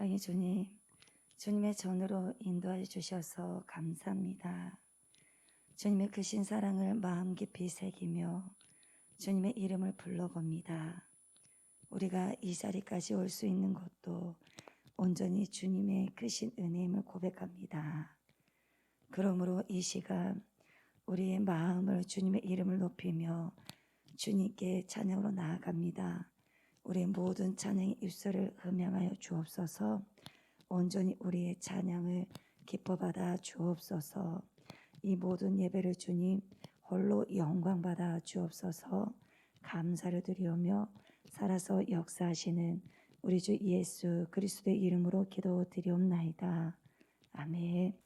사랑의 주님, 주님의 전으로 인도하여 주셔서 감사합니다. 주님의 크신 사랑을 마음 깊이 새기며 주님의 이름을 불러봅니다. 우리가 이 자리까지 올 수 있는 것도 온전히 주님의 크신 은혜임을 고백합니다. 그러므로 이 시간 우리의 마음을 주님의 이름을 높이며 주님께 찬양으로 나아갑니다. 우리의 모든 찬양의 입술을 음향하여 주옵소서. 온전히 우리의 찬양을 기뻐받아 주옵소서. 이 모든 예배를 주님 홀로 영광받아 주옵소서. 감사를 드리오며 살아서 역사하시는 우리 주 예수 그리스도의 이름으로 기도드리옵나이다. 아멘.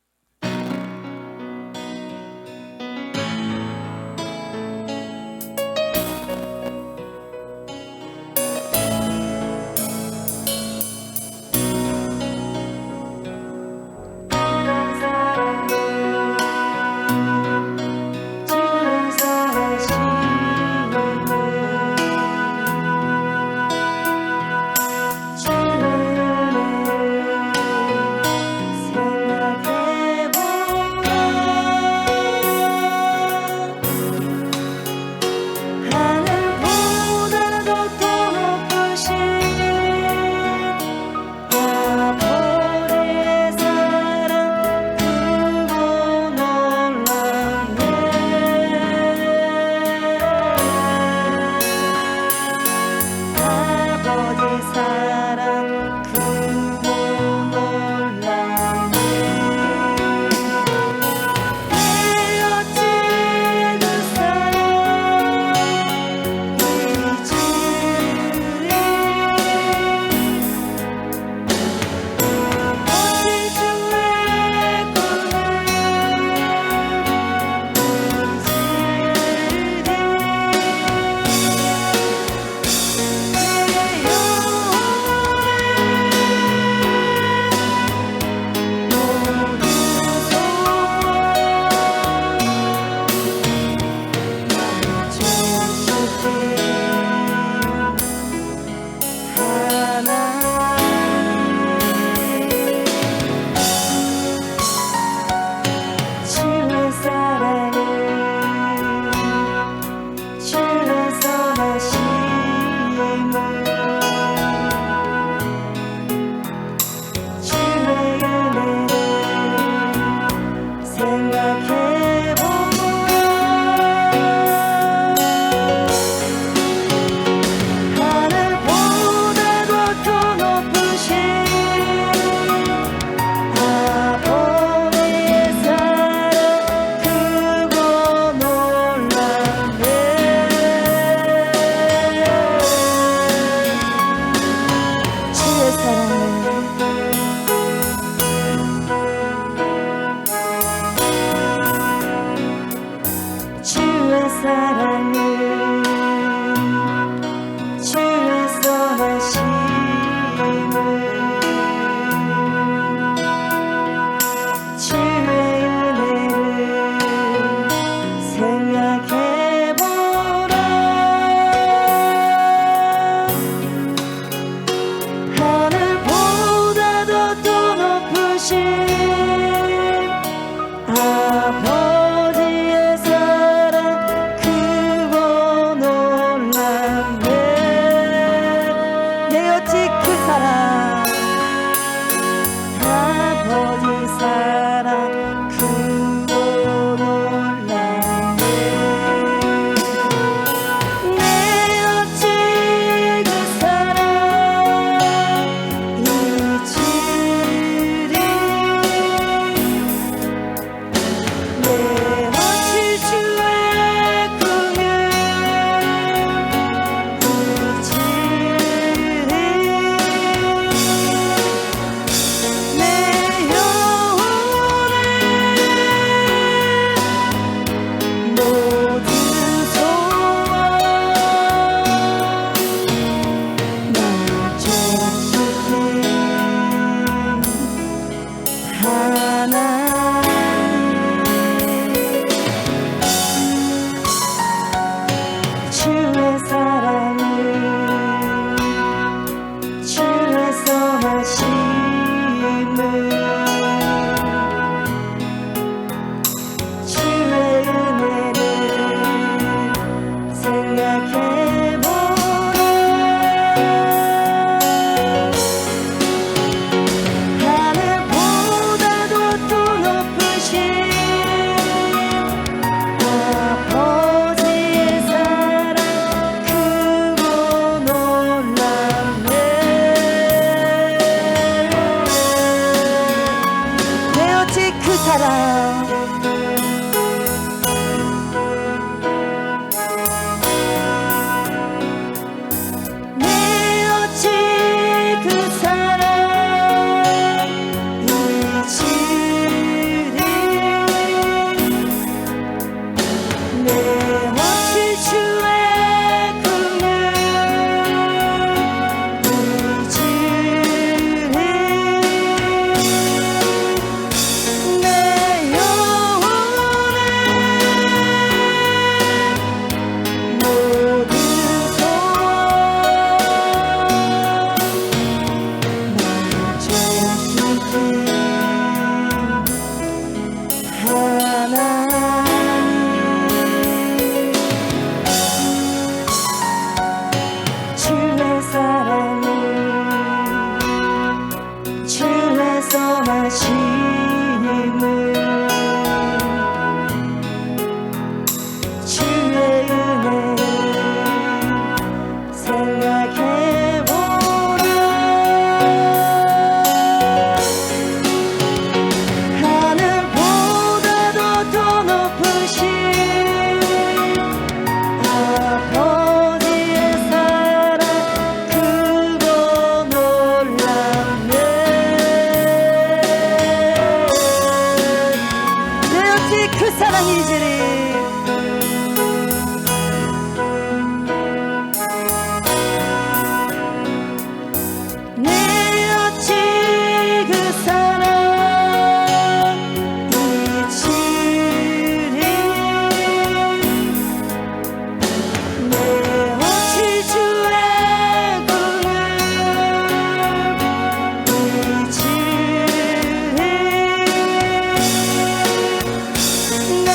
생각해보면 선하심을 주의 은혜를 생각해보라. 하늘보다도 더 높으신 아버지의 사랑 크고 놀랍네. 내 어찌 그 사랑이지리. 내 어찌 그 사랑이지리. 내 어찌 주의 공을 잊으리. 내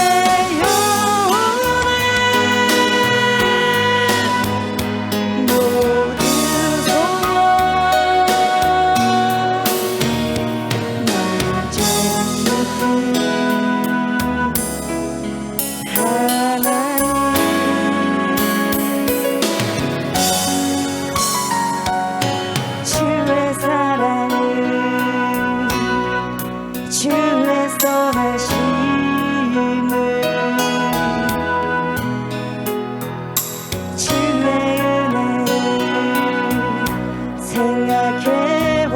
영혼의 모든 소원 날 전부들 하나님 주의 사랑을 주의 선하심을 주의 은혜를 생각해보라.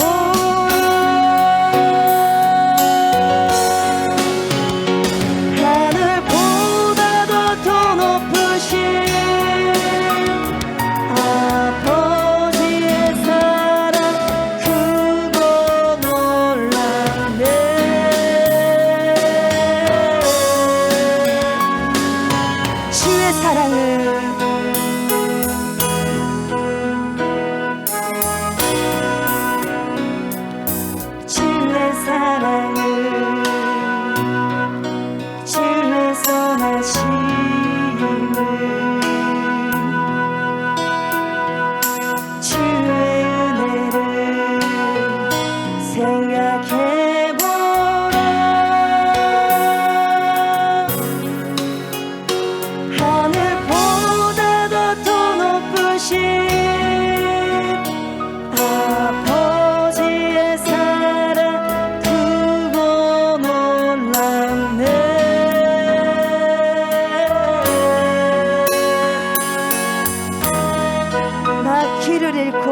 하늘보다도 더 높으신 아버지의 사랑 크고 놀랍네. 주의 사랑을 주의 사랑을 주의 선하심을 주의 은혜를 생각해보라. 하늘보다도 더 높으신 아버지의 사랑 크고 놀랍네. 나 길을 잃고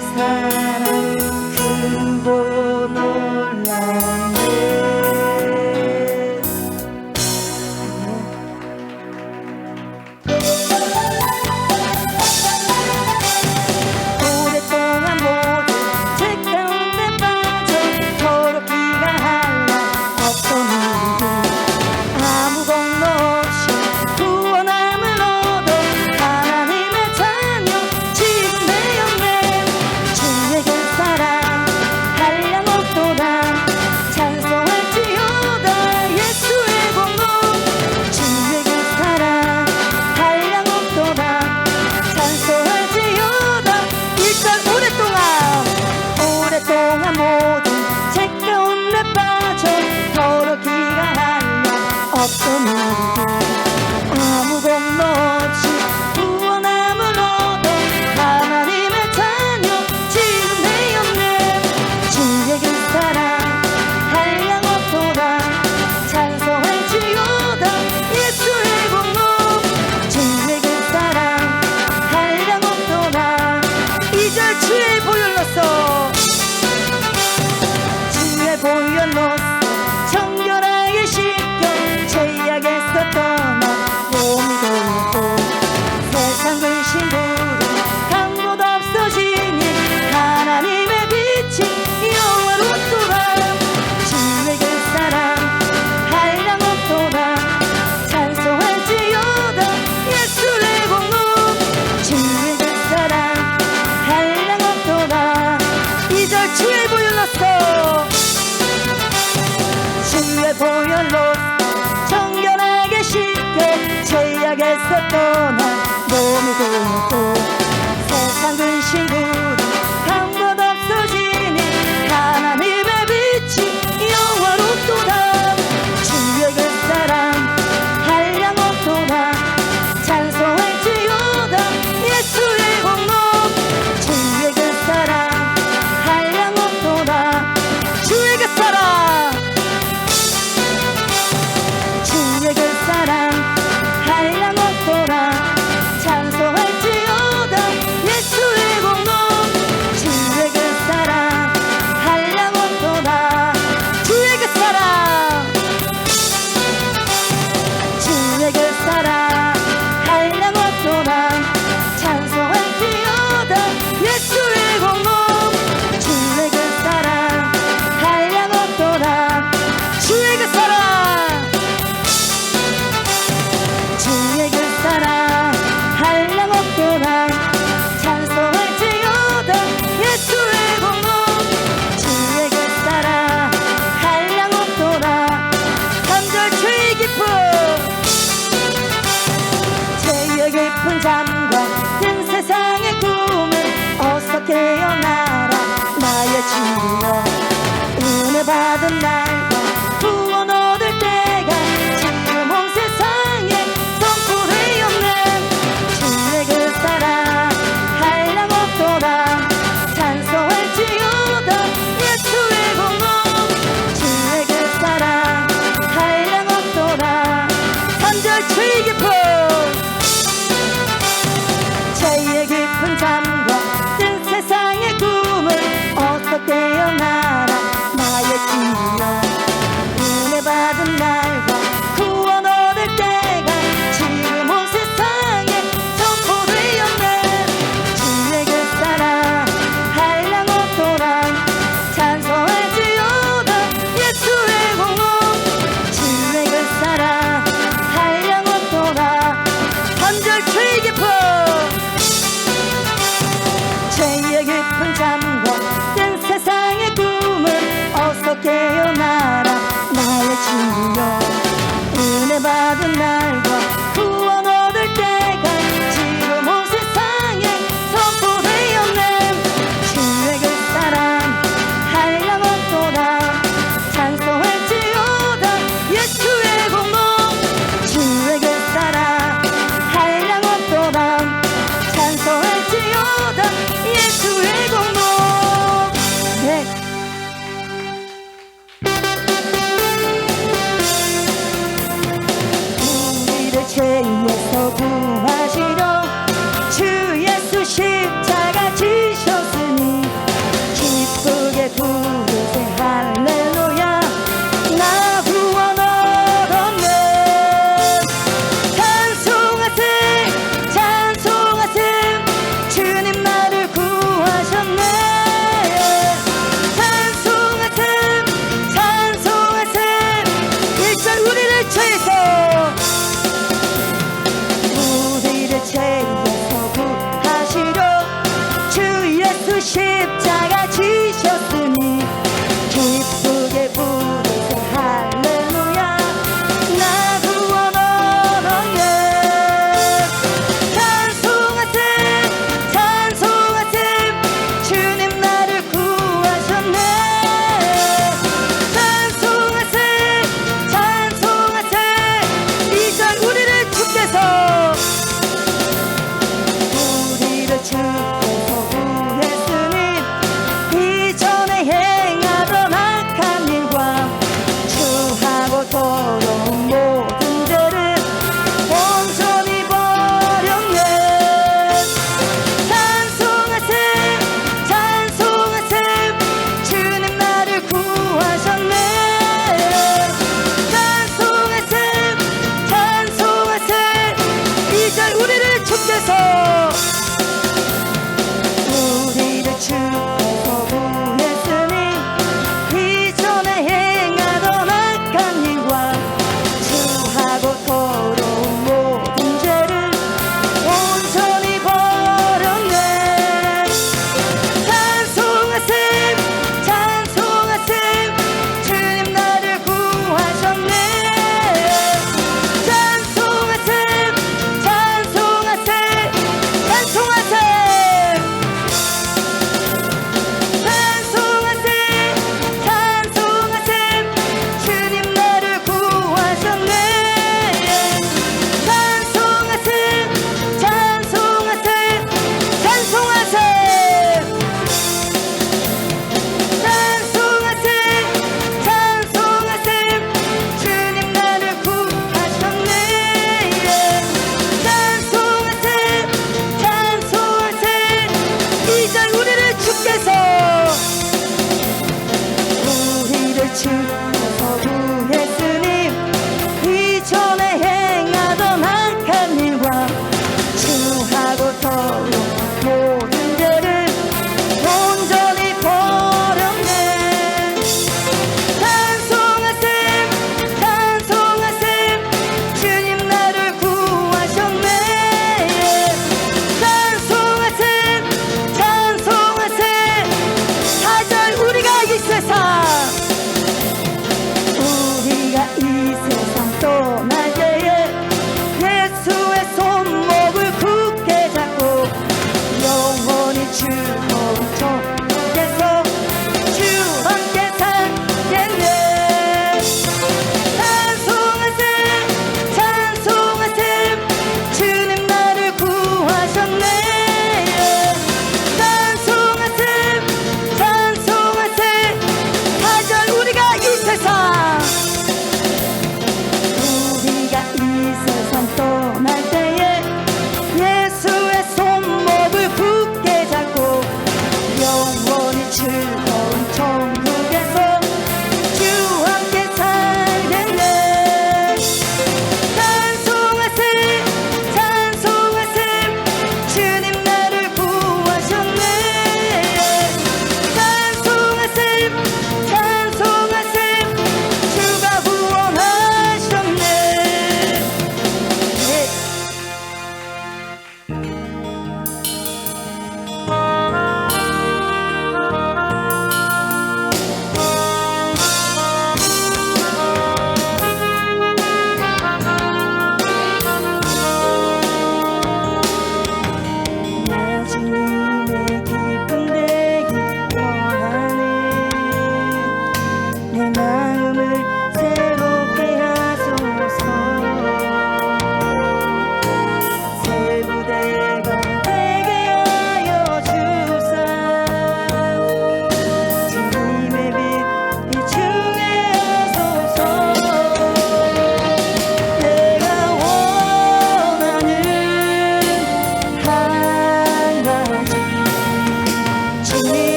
사랑 크고 놀랍네. 오랫동안 모두 제 가운데 빠져 서로 비관할 날 없던 우리 아무 공로 없이 구원함을 얻어 하나님의 자녀 지금 되었네. 주의 그 사랑 한량 없도다 찬송할지어다 예수의 공로. 주의 그 사랑 한량 없도다 찬송할지어다. 일단 오랫동안 모두 제 가운데 빠져 서로 기가할 날 없던 우리 아무 공로 없이 구원함을 얻어 하나님의 자녀 지금 되었네. 주의 그 사랑 한량 없도다 찬송할지어다 예수의 공로. 주의 그 사랑 한량 없도다. 2절 주의 보혈로서 주의 보혈로서 정결하게 씻겨 죄악에서 떠나 몸이 되고 세상 근심 부름 강보다 없어지니 하나님의 빛이 영원토다. 주의 그 사랑 한량 없도다 찬송할지어다 예수의 공로. 주의 그 사랑 한량 없도다. 2절 주의 보혈로서 주의 보혈로서 정결하게 씻겨 죄악에서 떠나 몸이 되고 세상 근심 부름 강보다 없어지니 하나님의 빛이 영원토다. 주의 그 사랑 한량 없도다 찬송할지어다 예수의 공로. 주의 그 사랑 한량 없도다. 주의 그 사랑 주의 그 사랑 한량 없도다 찬송할지어다 예수의 공로. 주의 그 사랑 한량 없도다. 주의 그 사랑 주의 그 사랑 한량 없도다 찬송할지어다 예수의 공로. 주의 그 사랑 한량 없도다. 주의 그 사랑 주의 그 사랑 한량 없도다 찬송할지어다 예수의 공로. 주의 그 사랑 한량 없도다. 3절 죄의 깊음 죄의 깊은 잠과 뜬 세상의 꿈을 어서 깨어나라 나의 주여. 은혜 받은 날과 구원 얻을 때가 지금 온 세상에 선포되었네. 주의 그 사랑 한량 없도다 찬송할지어다 예수의 공로. 주의 그 사랑 한량 없도다. 3절 죄의 깊음 죄의 깊은 잠과 뜬 세상의 꿈을 어서 깨어나라 나의 주여. 은혜 받은 날과 구원 얻을 때가 지금 온 세상에 선포되었네. 주의 그 사랑 한량 없도다 찬송할지어다 예수의 공로. 주의 그 사랑 한량 없도다. 3절 죄의 깊음 죄의 깊은 잠과 뜬 세상의 꿈을 어서 깨어나라 나의 주여. 은혜 받은 날과 구원 얻을 때가 지금 온 세상에 선포되었네. 주의 그 사랑 한량 없도다 찬송할지어다 예수의 공로. 주의 그 사랑 한량 없도다 찬송할지어다 예수의 공로. 네. 우리 십자가 지셨으니 기쁘게 부르세 할렐루야 나 구원 얻어예 찬송하세 찬송하세 주님 나를 구하셨네 찬송하세 찬송하세 이전 우리를 주께서 구했으니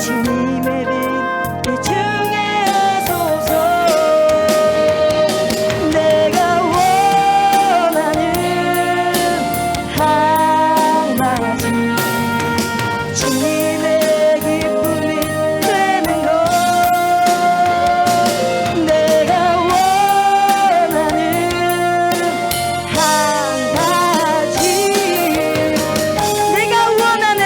주님의 빛 중에 하소서. 내가 원하는 한 가지 주님의 기쁨이 되는 것. 내가 원하는 한 가지 내가 원하는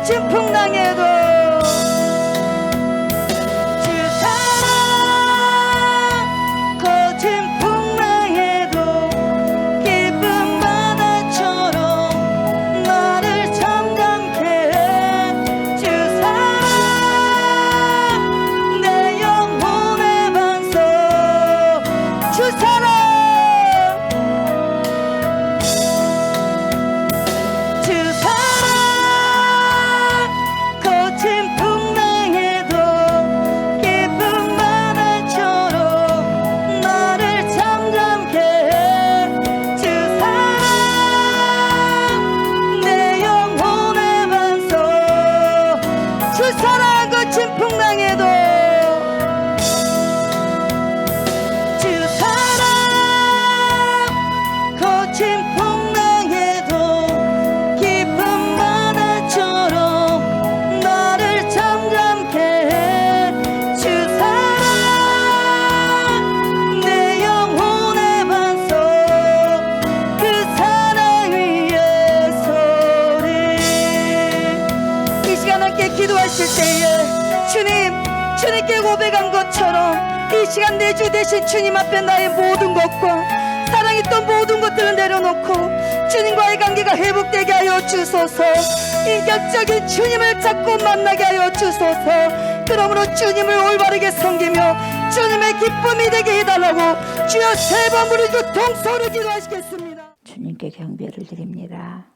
거친 풍랑에도 주 사랑 거친 풍랑에도 깊은 바다처럼 나를 잠잠케 해 주 사랑 내 영혼의 반석 주 사랑 기도하실 때에 주님께 고백한 것처럼 이 시간 내 주 대신 주님 앞에 나의 모든 것과 사랑했던 모든 것들을 내려놓고 주님과의 관계가 회복되게 하여 주소서. 인격적인 주님을 찾고 만나게 하여 주소서. 그러므로 주님을 올바르게 섬기며 주님의 기쁨이 되게 해달라고 주여 세 번 부르고 동서로 기도하시겠습니다. 주님께 경배를 드립니다.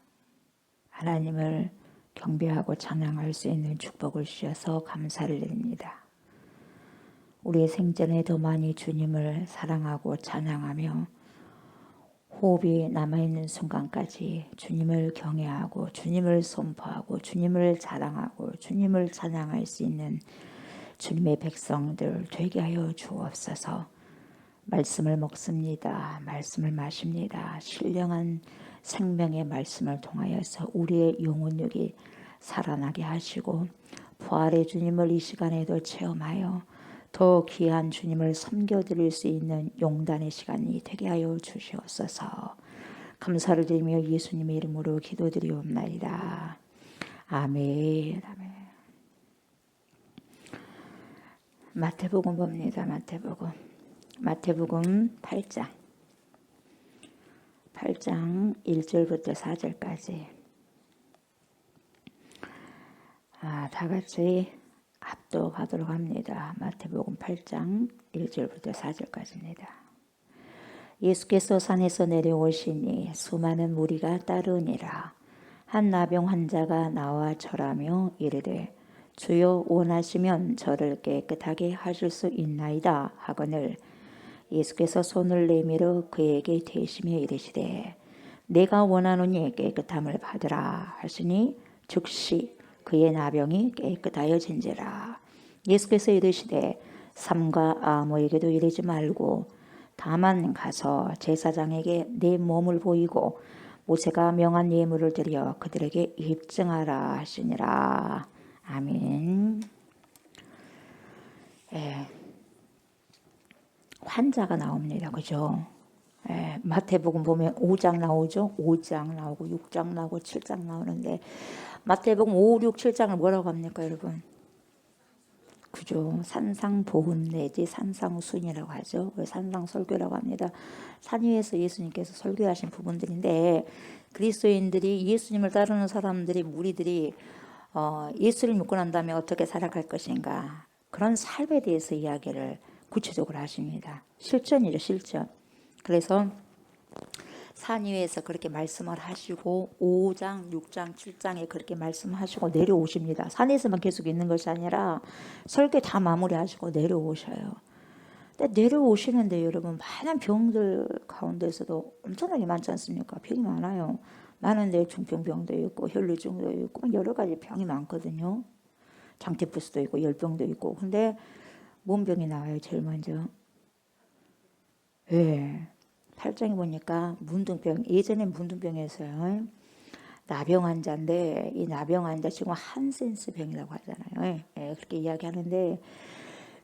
하나님을 경배하고 찬양할 수 있는 축복을 주셔서 감사를 드립니다. 우리의 생전에 더 많이 주님을 사랑하고 찬양하며 호흡이 남아있는 순간까지 주님을 경외하고 주님을 선포하고 주님을 자랑하고 주님을 찬양할 수 있는 주님의 백성들 되게 하여 주옵소서. 말씀을 먹습니다. 말씀을 마십니다. 신령한 생명의 말씀을 통하여서 우리의 영혼력이 살아나게 하시고 부활의 주님을 이 시간에도 체험하여 더 귀한 주님을 섬겨드릴 수 있는 용단의 시간이 되게 하여 주시옵소서. 감사를 드리며 예수님의 이름으로 기도드리옵나이다. 아멘. 아멘. 마태복음 봅니다. 마태복음 8장 1절부터 4절까지 다 같이 합독하도록 합니다. 마태복음 8장 1절부터 4절까지입니다. 예수께서 산에서 내려오시니 수많은 무리가 따르니라. 한 나병 환자가 나와 절하며 이르되 주여 원하시면 저를 깨끗하게 하실 수 있나이다 하거늘 예수께서 손을 내밀어 그에게 대시며 이르시되 내가 원하노니 깨끗함을 받으라 하시니 즉시 그의 나병이 깨끗하여진지라. 예수께서 이르시되 삼가 아무에게도 이르지 말고 다만 가서 제사장에게 내 몸을 보이고 모세가 명한 예물을 드려 그들에게 입증하라 하시니라. 아멘. 환자가 나옵니다. 그죠? 마태복음 보면 5장 나오죠. 5장 나오고 6장 나오고 7장 나오는데 마태복음 5, 6, 7장을 뭐라고 합니까 여러분? 그죠? 산상보훈 내지 산상순이라고 하죠. 산상설교라고 합니다. 산 위에서 예수님께서 설교하신 부분들인데 그리스도인들이 예수님을 따르는 사람들이 무리들이 예수를 믿고 난 다음에 어떻게 살아갈 것인가 그런 삶에 대해서 이야기를 구체적으로 하십니다. 실전이죠. 실전. 그래서 산 위에서 그렇게 말씀을 하시고 5장, 6장, 7장에 그렇게 말씀하시고 내려오십니다. 산에서만 계속 있는 것이 아니라 설교 다 마무리하시고 내려오셔요. 근데 내려오시는데 여러분 많은 병들 가운데서도 엄청나게 많지 않습니까? 병이 많아요. 많은데 중풍병도 있고 혈루증도 있고 여러 가지 병이 많거든요. 장티푸스도 있고 열병도 있고. 근데 뭔 병이 나와요 제일 먼저? 8장에 보니까 문둥병, 예전에 문둥병이었어요. 나병 환자인데 이 나병 환자 지금 한센스 병이라고 하잖아요. 그렇게 이야기하는데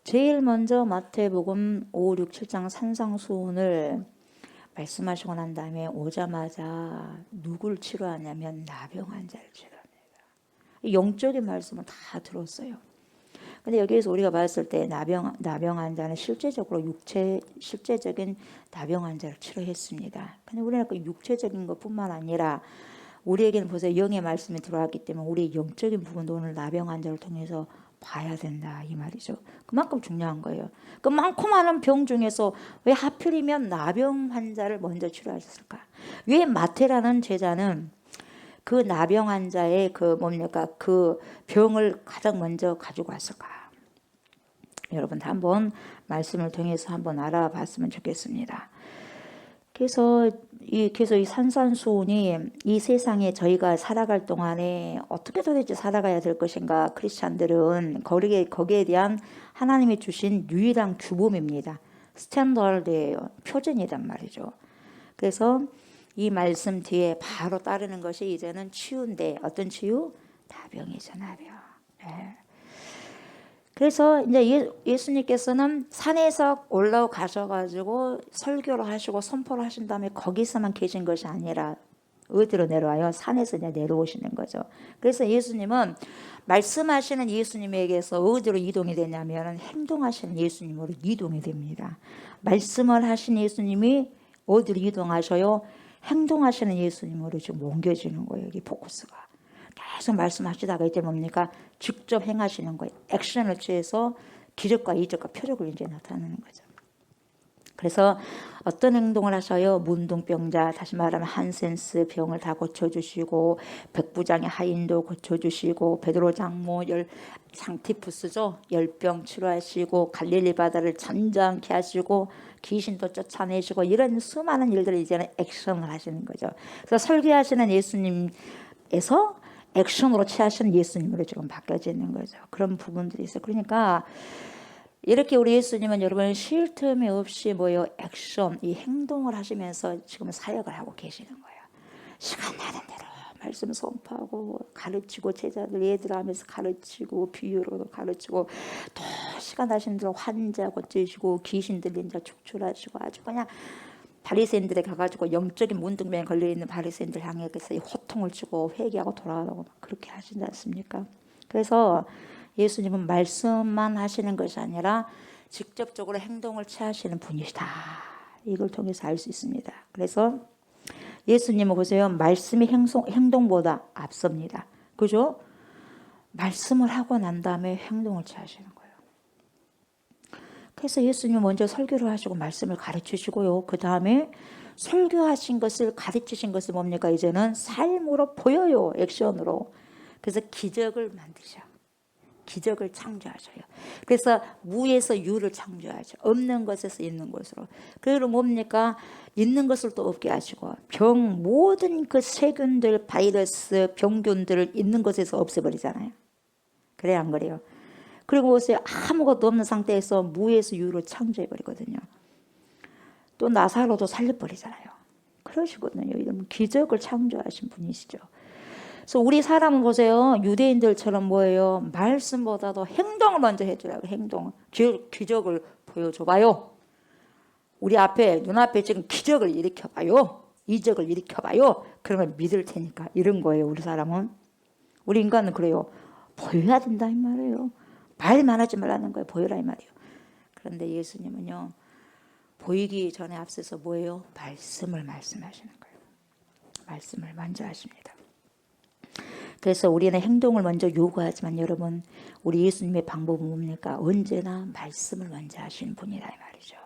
제일 먼저 마태복음 5, 6, 7장 산상수훈을 말씀하시고 난 다음에 오자마자 누굴 치료하냐면 나병 환자를 치료합니다. 영적인 말씀을 다 들었어요. 근데 여기에서 우리가 봤을 때 나병 환자는 실제적으로 실제적인 나병 환자를 치료했습니다. 근데 우리는 그 육체적인 것뿐만 아니라 우리에게는 벌써 영의 말씀이 들어왔기 때문에 우리의 영적인 부분도 오늘 나병 환자를 통해서 봐야 된다 이 말이죠. 그만큼 중요한 거예요. 그 많고 많은 병 중에서 왜 하필이면 나병 환자를 먼저 치료하셨을까? 왜 마태라는 제자는 그 나병 환자의 그 병을 가장 먼저 가지고 왔을까? 여러분 한번 말씀을 통해서 한번 알아봤으면 좋겠습니다. 그래서 이 산산수훈이 이 세상에 저희가 살아갈 동안에 어떻게 도대체 살아가야 될 것인가, 크리스찬들은 거기에 대한 하나님이 주신 유일한 규범입니다. 스탠더드예요. 표준이란 말이죠. 그래서 이 말씀 뒤에 바로 따르는 것이 이제는 치유인데, 어떤 치유? 나병이죠, 나병. 네. 그래서 이제 예수님께서는 산에서 올라가셔가지고 설교를 하시고 선포를 하신 다음에 거기서만 계신 것이 아니라 어디로 내려와요? 산에서 이제 내려오시는 거죠. 그래서 예수님은 말씀하시는 예수님에게서 어디로 이동이 되냐면 행동하시는 예수님으로 이동이 됩니다. 말씀을 하신 예수님이 어디로 이동하셔요? 행동하시는 예수님으로 지금 옮겨지는 거예요. 여기 포커스가. 계속 말씀하시다가 이제 뭡니까? 직접 행하시는 거예요. 액션을 취해서 기적과 이적과 표적을 이제 나타내는 거죠. 그래서 어떤 행동을 하셔요? 문둥병자, 다시 말하면 한센스 병을 다 고쳐주시고, 백부장의 하인도 고쳐주시고, 베드로 장모 상티푸스죠, 열병 치료하시고, 갈릴리 바다를 잠잠케 하시고, 귀신도 쫓아내시고, 이런 수많은 일들을 이제는 액션을 하시는 거죠. 그래서 설교하시는 예수님에서 액션으로 취하시는 예수님으로 지금 바뀌어지는 거죠. 그런 부분들이 있어요. 그러니까 이렇게 우리 예수님은 여러분 쉴 틈이 없이 액션, 이 행동을 하시면서 지금 사역을 하고 계시는 거예요. 시간 나는 대로 말씀 선포하고 가르치고, 제자들 예들 하면서 가르치고, 비유로도 가르치고, 또 시간 나시는 대로 환자 고치시고, 귀신들 이제 축출하시고, 아주 그냥 바리새인들에 가가지고 영적인 문둥병에 걸려있는 바리새인들 향해서 호통을 치고 회개하고 돌아가고 그렇게 하시지 않습니까? 그래서 예수님은 말씀만 하시는 것이 아니라 직접적으로 행동을 취하시는 분이시다. 이걸 통해서 알 수 있습니다. 그래서 예수님은 보세요. 말씀이 행동보다 앞섭니다. 그죠? 말씀을 하고 난 다음에 행동을 취하시는 거예요. 그래서 예수님은 먼저 설교를 하시고 말씀을 가르치시고요. 그 다음에 설교하신 것을 가르치신 것을 뭡니까? 이제는 삶으로 보여요. 액션으로. 그래서 기적을 만드셔. 기적을 창조하셔요. 그래서 무에서 유를 창조하죠. 없는 것에서 있는 것으로. 그리고 뭡니까? 있는 것을 또 없게 하시고, 모든 그 세균들, 바이러스, 병균들을 있는 것에서 없애버리잖아요. 그래야 안 그래요? 그리고 보세요. 아무것도 없는 상태에서 무에서 유로 창조해버리거든요. 또 나사로도 살려버리잖아요. 그러시거든요. 이런 기적을 창조하신 분이시죠. 그래서 우리 사람은 보세요. 유대인들처럼 뭐예요? 말씀보다도 행동을 먼저 해주라고. 행동. 기적을 보여줘봐요. 우리 눈앞에 지금 기적을 일으켜봐요. 이적을 일으켜봐요. 그러면 믿을 테니까. 이런 거예요. 우리 사람은. 우리 인간은 그래요. 보여야 된다 이 말이에요. 말만 하지 말라는 거예요. 보여라 이 말이에요. 그런데 예수님은요. 보이기 전에 앞서서 뭐예요? 말씀을 말씀하시는 거예요. 말씀을 먼저 하십니다. 그래서 우리는 행동을 먼저 요구하지만 여러분, 우리 예수님의 방법은 뭡니까? 언제나 말씀을 먼저 하시는 분이다 이 말이죠.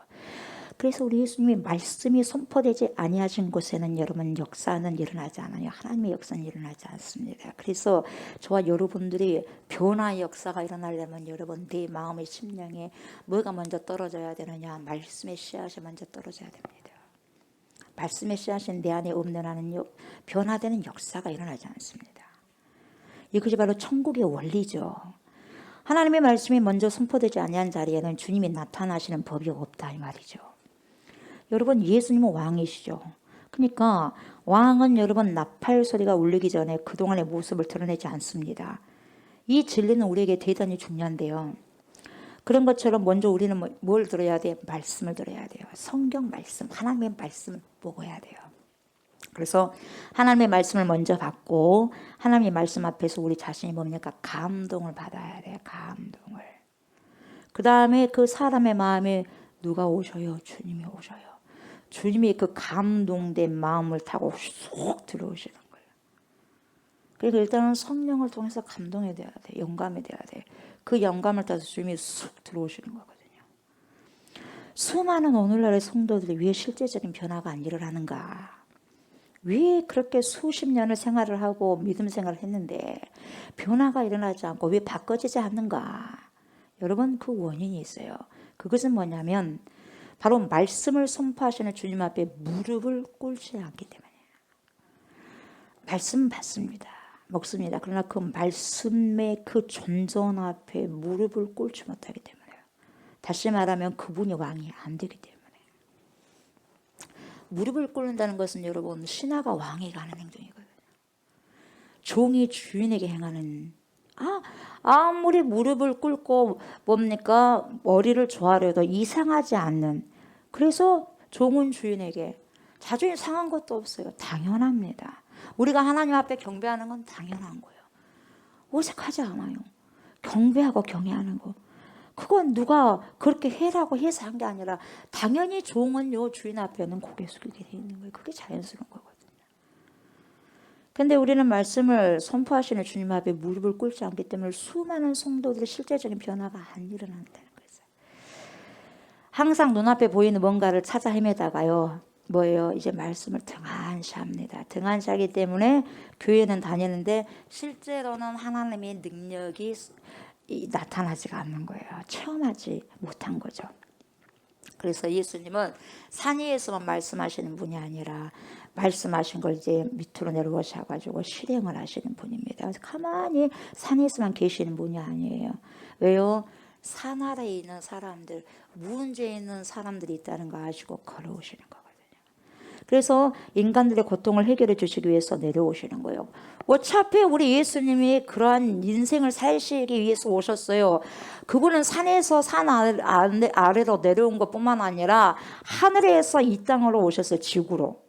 그래서 우리 예수님이 말씀이 선포되지 아니하신 곳에는 여러분 역사는 일어나지 않아요. 하나님의 역사는 일어나지 않습니다. 그래서 저와 여러분들이 변화의 역사가 일어나려면 여러분 내 마음의 심령에 뭐가 먼저 떨어져야 되느냐? 말씀의 씨앗이 먼저 떨어져야 됩니다. 말씀의 씨앗이 내 안에 없는 한은 변화되는 역사가 일어나지 않습니다. 이것이 바로 천국의 원리죠. 하나님의 말씀이 먼저 선포되지 아니한 자리에는 주님이 나타나시는 법이 없다 이 말이죠. 여러분 예수님은 왕이시죠. 그러니까 왕은 여러분 나팔 소리가 울리기 전에 그동안의 모습을 드러내지 않습니다. 이 진리는 우리에게 대단히 중요한데요. 그런 것처럼 먼저 우리는 뭘 들어야 돼? 말씀을 들어야 돼요. 성경 말씀, 하나님의 말씀을 먹어야 돼요. 그래서 하나님의 말씀을 먼저 받고 하나님의 말씀 앞에서 우리 자신이 뭡니까? 감동을 받아야 돼요. 감동을. 그 다음에 그 사람의 마음에 누가 오셔요? 주님이 오셔요. 주님이 그 감동된 마음을 타고 쏙 들어오시는 거예요. 그러니까 일단은 성령을 통해서 감동이 돼야 돼. 영감이 돼야 돼. 그 영감을 따서 주님이 쏙 들어오시는 거거든요. 수많은 오늘날의 성도들이 왜 실제적인 변화가 안 일어나는가? 왜 그렇게 수십 년을 생활을 하고 믿음 생활을 했는데 변화가 일어나지 않고 왜 바꿔지지 않는가? 여러분, 그 원인이 있어요. 그것은 뭐냐면 바로 말씀을 선포하시는 주님 앞에 무릎을 꿇지 않기 때문이에요. 말씀 받습니다. 먹습니다. 그러나 그 말씀의 그 존전 앞에 무릎을 꿇지 못하기 때문에요. 다시 말하면 그분이 왕이 안 되기 때문에. 무릎을 꿇는다는 것은 여러분 신하가 왕에게 하는 행동이거든요. 종이 주인에게 행하는 아무리 무릎을 꿇고 뭡니까 머리를 조아려도 이상하지 않는 그래서 종은 주인에게 자존심 상한 것도 없어요. 당연합니다. 우리가 하나님 앞에 경배하는 건 당연한 거예요. 어색하지 않아요. 경배하고 경외하는 거. 그건 누가 그렇게 해라고 해서 한 게 아니라 당연히 종은요 주인 앞에는 고개 숙이게 돼 있는 거예요. 그게 자연스러운 거거든요. 근데 우리는 말씀을 선포하시는 주님 앞에 무릎을 꿇지 않기 때문에 수많은 성도들의 실제적인 변화가 안 일어난다는 거예요. 항상 눈앞에 보이는 뭔가를 찾아 헤매다가요. 뭐예요? 이제 말씀을 등한시합니다. 등한시하기 때문에 교회는 다니는데 실제로는 하나님의 능력이 나타나지가 않는 거예요. 체험하지 못한 거죠. 그래서 예수님은 산 위에서만 말씀하시는 분이 아니라 말씀하신 걸 이제 밑으로 내려오셔가지고 실행을 하시는 분입니다. 그래서 가만히 산에서만 계시는 분이 아니에요. 왜요? 산 아래에 있는 사람들, 문제 있는 사람들이 있다는 거 아시고 걸어오시는 거거든요. 그래서 인간들의 고통을 해결해 주시기 위해서 내려오시는 거예요. 어차피 우리 예수님이 그러한 인생을 사시기 위해서 오셨어요. 그분은 산에서 산 아래로 내려온 것뿐만 아니라 하늘에서 이 땅으로 오셨어요. 지구로.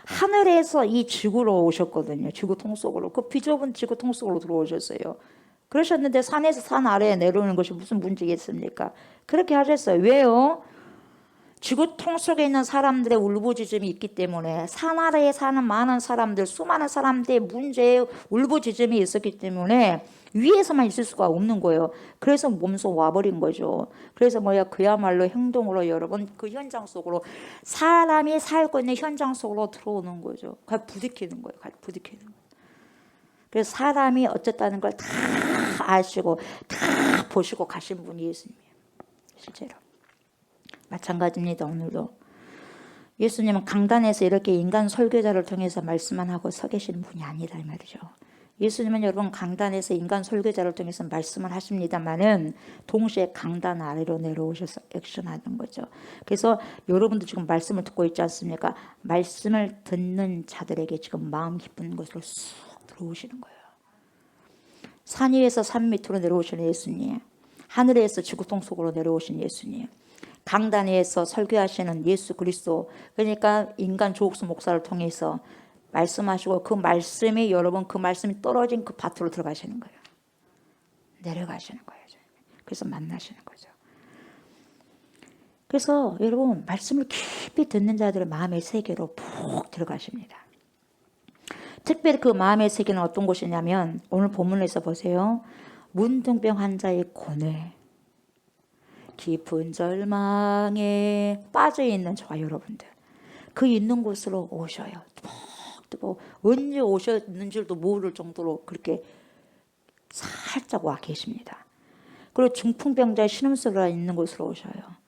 하늘에서 이 지구로 오셨거든요. 지구 통속으로. 그 비좁은 지구 통속으로 들어오셨어요. 그러셨는데 산에서 산 아래에 내려오는 것이 무슨 문제겠습니까? 그렇게 하셨어요. 왜요? 지구 통속에 있는 사람들의 울부짖음이 있기 때문에 산 아래에 사는 많은 사람들, 수많은 사람들의 문제에 울부짖음이 있었기 때문에 위에서만 있을 수가 없는 거예요. 그래서 몸소 와버린 거죠. 그래서 그야말로 행동으로 여러분 그 현장 속으로 사람이 살고 있는 현장 속으로 들어오는 거죠. 부딪히는 거예요. 부딪히는 거예요. 그래서 사람이 어쨌다는 걸 다 아시고 다 보시고 가신 분이 예수님이에요. 실제로. 마찬가지입니다. 오늘도 예수님은 강단에서 이렇게 인간 설교자를 통해서 말씀만 하고 서 계시는 분이 아니다 이 말이죠. 예수님은 여러분 강단에서 인간 설교자를 통해서 말씀을 하십니다만은 동시에 강단 아래로 내려오셔서 액션하는 거죠. 그래서 여러분도 지금 말씀을 듣고 있지 않습니까? 말씀을 듣는 자들에게 지금 마음 깊은 곳으로 쑥 들어오시는 거예요. 산 위에서 산 밑으로 내려오시는 예수님, 하늘에서 지구통 속으로 내려오신 예수님, 강단에서 설교하시는 예수 그리스도, 그러니까 인간 조옥수 목사를 통해서 말씀하시고 그 말씀이 여러분 그 말씀이 떨어진 그 밭으로 들어가시는 거예요. 내려가시는 거예요. 그래서 만나시는 거죠. 그래서 여러분 말씀을 깊이 듣는 자들의 마음의 세계로 푹 들어가십니다. 특별히 그 마음의 세계는 어떤 곳이냐면 오늘 본문에서 보세요. 문둥병 환자의 고뇌, 깊은 절망에 빠져있는 저와 여러분들, 그 있는 곳으로 오셔요. 언제 오셨는 줄도 모를 정도로 그렇게 살짝 와 계십니다. 그리고 중풍병자의 신음소리가 있는 곳으로 오셔요.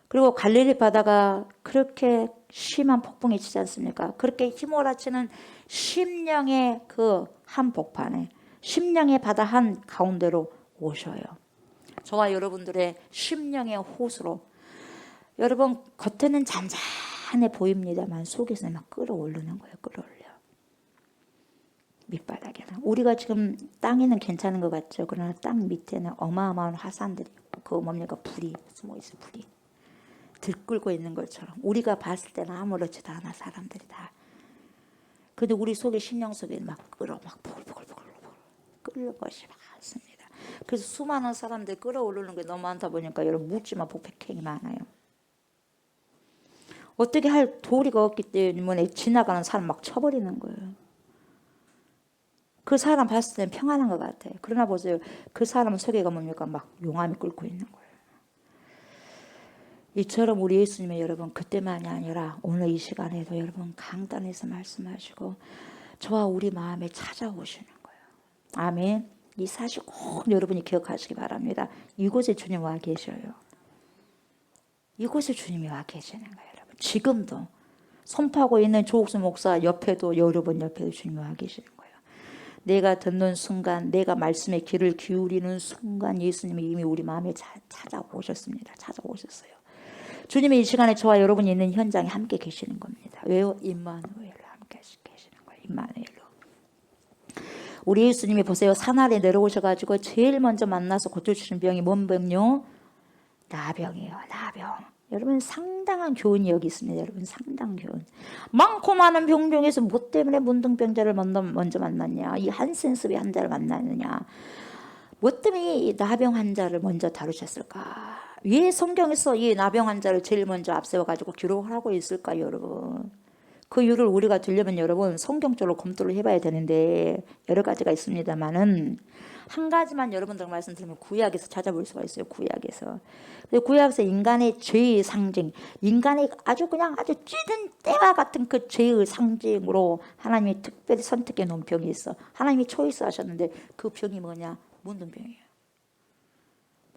그리고 갈릴리 바다가 그렇게 심한 폭풍이 치지 않습니까? 그렇게 휘몰아치는 심령의 그 한복판에, 심령의 바다 한 가운데로 오셔요. 저와 여러분들의 심령의 호수로. 여러분 겉에는 잔잔해 보입니다만 속에서는 막 끌어오르는 거예요. 끌어올려. 밑바닥에는. 우리가 지금 땅에는 괜찮은 것 같죠. 그러나 땅 밑에는 어마어마한 화산들이 있고 그 뭡니까? 불이 숨어있어. 불이 들끓고 있는 것처럼 우리가 봤을 때는 아무렇지도 않아. 사람들이 다 근데 우리 속에 심령 속에 막 막 보글보글 끓는 것이 많습니다. 그래서 수많은 사람들 끌어오르는 게 너무 많다 보니까 여러분 묻지마 복백행이 많아요. 어떻게 할 도리가 없기 때문에 지나가는 사람 막 쳐버리는 거예요. 그 사람 봤을 땐 평안한 것 같아. 그러나 보세요. 그 사람 속에가 뭡니까? 막 용암이 끓고 있는 거예요. 이처럼 우리 예수님의 여러분 그때만이 아니라 오늘 이 시간에도 여러분 강단에서 말씀하시고 저와 우리 마음에 찾아오시는 거예요. 아멘. 이 사실 꼭 여러분이 기억하시기 바랍니다. 이곳에 주님 와 계셔요. 이곳에 주님이 와 계시는 거예요. 여러분. 지금도 손파고 있는 조옥수 목사 옆에도 여러분 옆에도 주님이 와 계시는 거예요. 내가 듣는 순간 내가 말씀에 귀를 기울이는 순간 예수님이 이미 우리 마음에 찾아오셨습니다. 찾아오셨어요. 주님이 이 시간에 저와 여러분이 있는 현장에 함께 계시는 겁니다. 왜요? 임마누엘로 함께 계시는 거예요. 임마누엘로. 우리 예수님이 보세요. 산 아래 내려오셔가지고 제일 먼저 만나서 고쳐주신 병이 뭔 병요? 나병이에요. 나병. 여러분 상당한 교훈이 여기 있습니다. 여러분 상당한 교훈. 많고 많은 병 중에서 뭐 때문에 문둥병자를 먼저 만났냐? 이 한센스비 환자를 만났느냐? 뭐 때문에 이 나병 환자를 먼저 다루셨을까? 왜 성경에서 이 나병 환자를 제일 먼저 앞세워가지고 기록을 하고 있을까요, 여러분? 그 이유를 우리가 들려면 여러분 성경적으로 검토를 해봐야 되는데 여러 가지가 있습니다만은 한 가지만 여러분들 말씀드리면 구약에서 찾아볼 수가 있어요. 구약에서. 구약에서 인간의 죄의 상징, 인간의 아주 그냥 아주 찌든 때와 같은 그 죄의 상징으로 하나님이 특별히 선택해 놓은 병이 있어. 하나님이 초이스 하셨는데 그 병이 뭐냐? 문둥병이에요.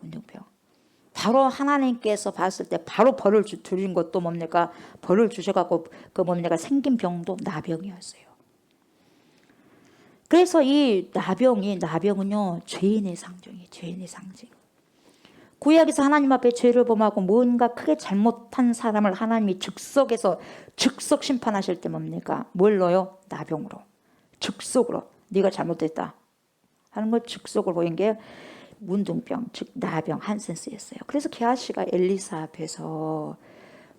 문둥병. 바로 하나님께서 봤을 때 바로 벌을 주신 것도 뭡니까? 벌을 주셔갖고 그 뭡니까? 생긴 병도 나병이었어요. 그래서 이 나병은요 죄인의 상징이에요. 죄인의 상징. 구약에서 하나님 앞에 죄를 범하고 뭔가 크게 잘못한 사람을 하나님이 즉석 심판하실 때 뭡니까? 뭘로요? 나병으로. 즉석으로. 네가 잘못됐다 하는 걸 즉석으로 보인 게 문둥병, 즉 나병, 한센스였어요. 그래서 게하시가 엘리사 앞에서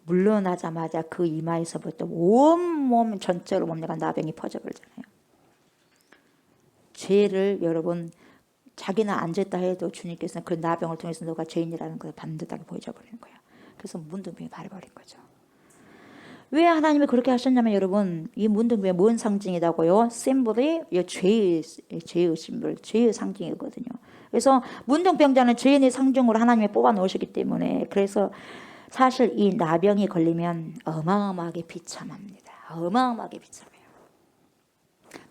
물러나자마자 그 이마에서부터 온몸 전체로 뭡니까? 나병이 퍼져버리잖아요. 죄를 여러분 자기는 안 졌다 해도 주님께서는 그 나병을 통해서 너가 죄인이라는 것을 반듯하게 보여줘버리는 거예요. 그래서 문둥병이 바래버린 거죠. 왜 하나님이 그렇게 하셨냐면 여러분 이 문둥병이 뭔 상징이라고요? 심볼이 죄의 심볼, 죄의 상징이거든요. 그래서 문둥병자는 죄인의 상징으로 하나님이 뽑아 놓으시기 때문에 그래서 사실 이 나병이 걸리면 어마어마하게 비참합니다. 어마어마하게 비참해요.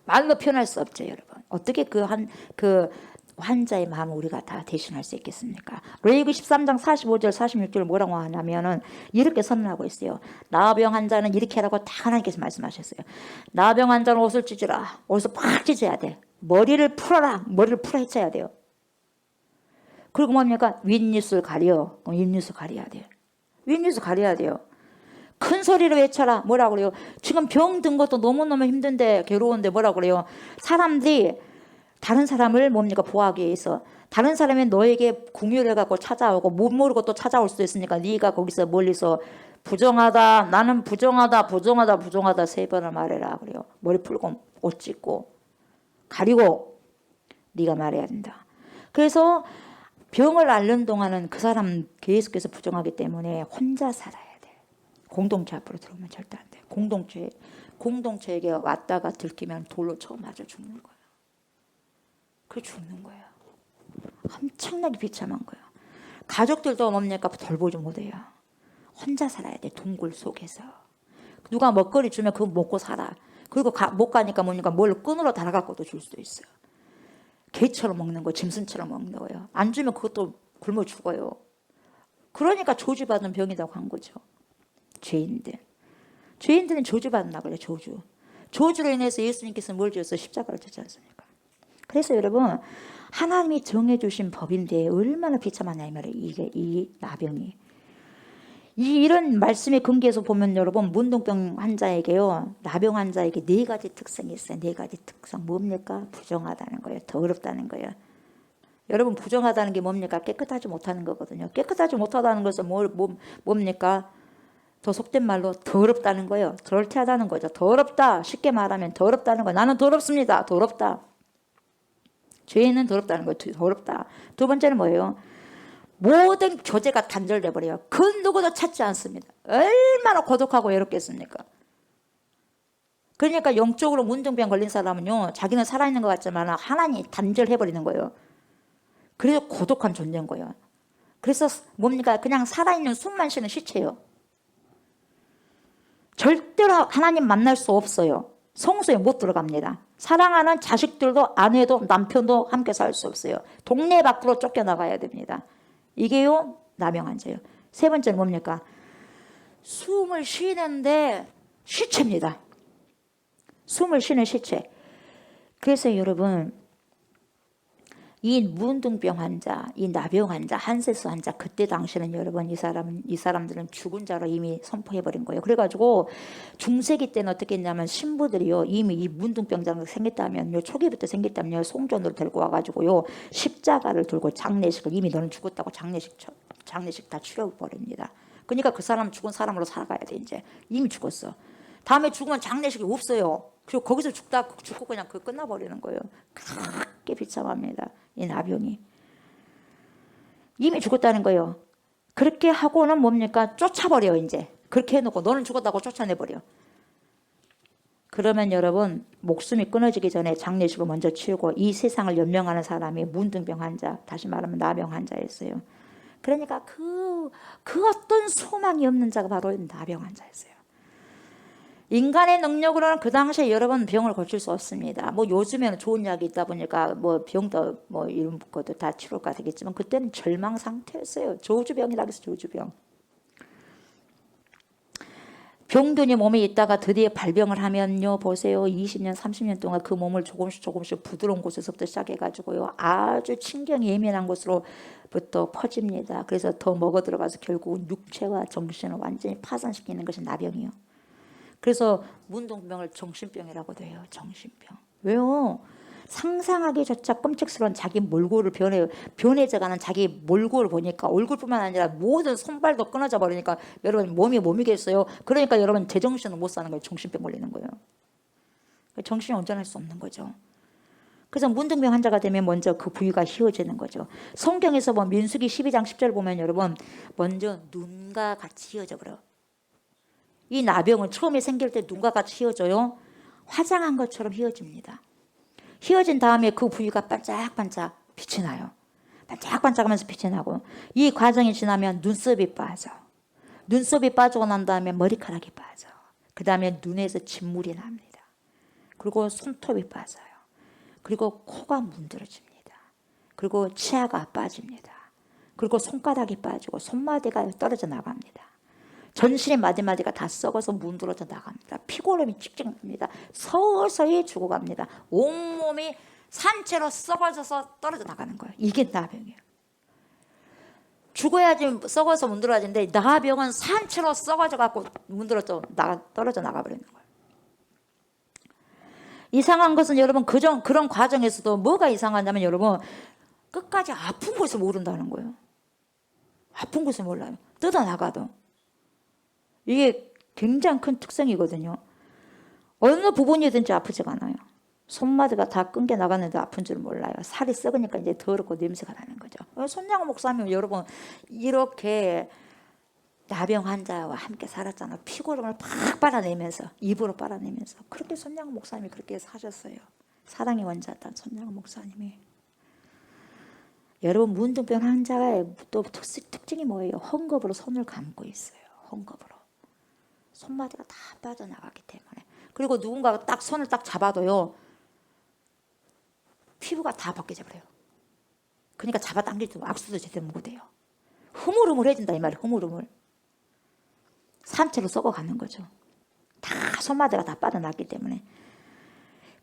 말로 표현할 수 없죠, 여러분. 어떻게 그 환자의 마음을 우리가 다 대신할 수 있겠습니까? 레위기 13장 45절 46절 뭐라고 하냐면은 이렇게 선언하고 있어요. 나병 환자는 이렇게 하라고 다 하나님께서 말씀하셨어요. 나병 환자는 옷을 찢으라. 옷을 팍 찢어야 돼. 머리를 풀어라. 머리를 풀어 헤쳐야 돼요. 그리고 뭡니까? 윗입술 가려. 윗입술 가려야 돼요. 윗입술 가려야 돼요. 큰 소리로 외쳐라. 뭐라고 그래요? 지금 병 든 것도 너무너무 힘든데 괴로운데 뭐라고 그래요? 사람들이 다른 사람을 뭡니까? 보호하기 위해서 다른 사람이 너에게 궁유를 해갖고 찾아오고 못 모르고 또 찾아올 수도 있으니까 네가 거기서 멀리서 부정하다 나는 부정하다 3번을 말해라 그래요. 머리 풀고 옷 찢고 가리고 네가 말해야 된다. 그래서 병을 앓는 동안은 그 사람 계속해서 부정하기 때문에 혼자 살아야 돼. 공동체 앞으로 들어오면 절대 안 돼. 공동체에게 왔다가 들키면 돌로 처음 맞아 죽는 거야. 그 죽는 거예요. 엄청나게 비참한 거예요. 가족들도 뭡니까? 돌보지 못해요. 혼자 살아야 돼. 동굴 속에서. 누가 먹거리 주면 그거 먹고 살아. 그리고 못 가니까 뭡니까? 뭘 끈으로 달아갖고도 줄 수도 있어요. 개처럼 먹는 거, 짐승처럼 먹는 거예요. 안 주면 그것도 굶어 죽어요. 그러니까 저주받은 병이라고 한 거죠. 죄인들은 저주받나 그래. 저주로 인해서 예수님께서 뭘 주셨어요? 십자가를 졌지 않습니까? 그래서 여러분 하나님이 정해주신 법인데 얼마나 비참하냐 이 말이에요. 이 나병이. 이런 말씀의 근거에서 보면 여러분 문둥병 환자에게요. 나병 환자에게 4가지 특성이 있어요. 4가지 특성. 뭡니까? 부정하다는 거예요. 더럽다는 거예요. 여러분 부정하다는 게 뭡니까? 깨끗하지 못하는 거거든요. 깨끗하지 못하다는 것은 뭡니까? 더 속된 말로 더럽다는 거예요. 덜티하다는 거죠. 더럽다. 쉽게 말하면 더럽다는 거예요. 나는 더럽습니다. 더럽다. 죄는 더럽다는 거예요. 더럽다. 두 번째는 뭐예요? 모든 교제가 단절돼 버려요. 그 누구도 찾지 않습니다. 얼마나 고독하고 외롭겠습니까? 그러니까 영적으로 문둥병 걸린 사람은요, 자기는 살아있는 것 같지만 하나님 단절해버리는 거예요. 그래서 고독한 존재인 거예요. 그래서 뭡니까? 그냥 살아있는 숨만 쉬는 시체예요. 절대로 하나님 만날 수 없어요. 성소에 못 들어갑니다. 사랑하는 자식들도 아내도 남편도 함께 살 수 없어요. 동네 밖으로 쫓겨나가야 됩니다. 이게요, 남용한자예요. 세 번째는 뭡니까? 숨을 쉬는데 시체입니다. 숨을 쉬는 시체. 그래서 여러분, 이 문둥병 환자, 이 나병 환자, 한세스 환자, 그때 당시는 여러분 이 사람들은 죽은 자로 이미 선포해버린 거예요. 그래가지고 중세기 때는 어떻게 했냐면 신부들이요, 이미 이 문둥병자가 생겼다면요, 초기부터 생겼다면요, 송전으로 데리고 와가지고요, 십자가를 들고 장례식을, 이미 너는 죽었다고 장례식 다 치러버립니다. 그러니까 그 사람 죽은 사람으로 살아가야 돼. 이제 이미 죽었어. 다음에 죽으면 장례식이 없어요. 그리고 거기서 죽고 그냥 그 끝나버리는 거예요. 그렇게 비참합니다. 이 나병이. 이미 죽었다는 거예요. 그렇게 하고는 뭡니까? 쫓아버려요, 이제. 그렇게 해놓고 너는 죽었다고 쫓아내버려. 그러면 여러분, 목숨이 끊어지기 전에 장례식을 먼저 치우고 이 세상을 연명하는 사람이 문둥병 환자, 다시 말하면 나병 환자였어요. 그러니까 그 어떤 소망이 없는 자가 바로 나병 환자였어요. 인간의 능력으로는 그 당시에 여러분 병을 고칠 수 없습니다. 뭐 요즘에는 좋은 약이 있다 보니까 뭐 병도 뭐 이런 것도 다 치료가 되겠지만 그때는 절망 상태였어요. 저주병이라고 해서 저주병. 병든이 몸에 있다가 드디어 발병을 하면요, 보세요. 20년, 30년 동안 그 몸을 조금씩 부드러운 곳에서부터 시작해가지고요, 아주 신경이 예민한 곳으로부터 퍼집니다. 그래서 더 먹어 들어가서 결국은 육체와 정신을 완전히 파산시키는 것이 나병이요. 그래서 문둥병을 정신병이라고도 해요. 정신병. 왜요? 상상하기조차 끔찍스러운 자기 몰골을 변해져가는 자기 몰골을 보니까 얼굴뿐만 아니라 모든 손발도 끊어져 버리니까 여러분 몸이겠어요. 그러니까 여러분 제정신을 못 사는 거예요. 정신병 걸리는 거예요. 정신이 온전할 수 없는 거죠. 그래서 문둥병 환자가 되면 먼저 그 부위가 휘어지는 거죠. 성경에서 뭐 민수기 12장 10절 보면 여러분 먼저 눈과 같이 휘어져 버려요. 이 나병은 처음에 생길 때 눈과 같이 휘어져요. 화장한 것처럼 휘어집니다. 휘어진 다음에 그 부위가 반짝반짝 빛이 나요. 반짝반짝하면서 빛이 나고 이 과정이 지나면 눈썹이 빠져. 눈썹이 빠지고 난 다음에 머리카락이 빠져. 그 다음에 눈에서 진물이 납니다. 그리고 손톱이 빠져요. 그리고 코가 문드러집니다. 그리고 치아가 빠집니다. 그리고 손가락이 빠지고 손마디가 떨어져 나갑니다. 전신의 마디마디가 다 썩어서 문드러져 나갑니다. 피곤함이 찍찍 납니다. 서서히 죽어갑니다. 온몸이 산채로 썩어져서 떨어져 나가는 거예요. 이게 나병이에요. 죽어야지 썩어서 문드러지는데 나병은 산채로 썩어져 갖고 떨어져 나가버리는 거예요. 이상한 것은 여러분 그런 과정에서도 뭐가 이상하냐면 여러분 끝까지 아픈 것을 모른다는 거예요. 아픈 것을 몰라요. 뜯어나가도. 이게 굉장히 큰 특성이거든요. 어느 부분이든지 아프지가 않아요. 손마디가 다 끊겨 나갔는데 아픈 줄 몰라요. 살이 썩으니까 이제 더럽고 냄새가 나는 거죠. 손양호 목사님 여러분 이렇게 나병 환자와 함께 살았잖아요. 피고름을 팍 빨아내면서 입으로 빨아내면서 그렇게 손양호 목사님이 그렇게 사셨어요. 사랑의 원자였던 손양호 목사님이. 여러분 문둥병 환자의 또 특징이 뭐예요? 헝겊으로 손을 감고 있어요. 헝겊으로. 손마디가 다 빠져나가기 때문에. 그리고 누군가가 딱 손을 딱 잡아도요. 피부가 다 벗겨져 버려요. 그러니까 잡아당길 때 악수도 제대로 못해요. 흐물흐물해진다 이 말이에요. 흐물흐물. 산채로 썩어가는 거죠. 다 손마디가 다 빠져나갔기 때문에.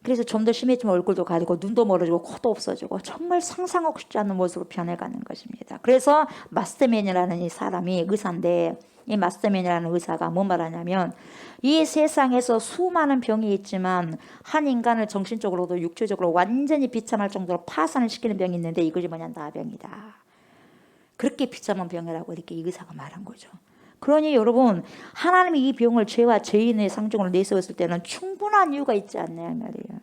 그래서 좀 더 심해지면 얼굴도 가리고 눈도 멀어지고 코도 없어지고 정말 상상하고 싶지 않은 모습으로 변해가는 것입니다. 그래서 마스터맨이라는 이 사람이 의사인데 이 마스터맨이라는 의사가 뭔 말하냐면 이 세상에서 수많은 병이 있지만 한 인간을 정신적으로도 육체적으로 완전히 비참할 정도로 파산을 시키는 병이 있는데 이것이 뭐냐 나병이다. 그렇게 비참한 병이라고 이렇게 이 의사가 말한 거죠. 그러니 여러분 하나님이 이 병을 죄와 죄인의 상징으로 내세웠을 때는 충분한 이유가 있지 않냐 말이에요.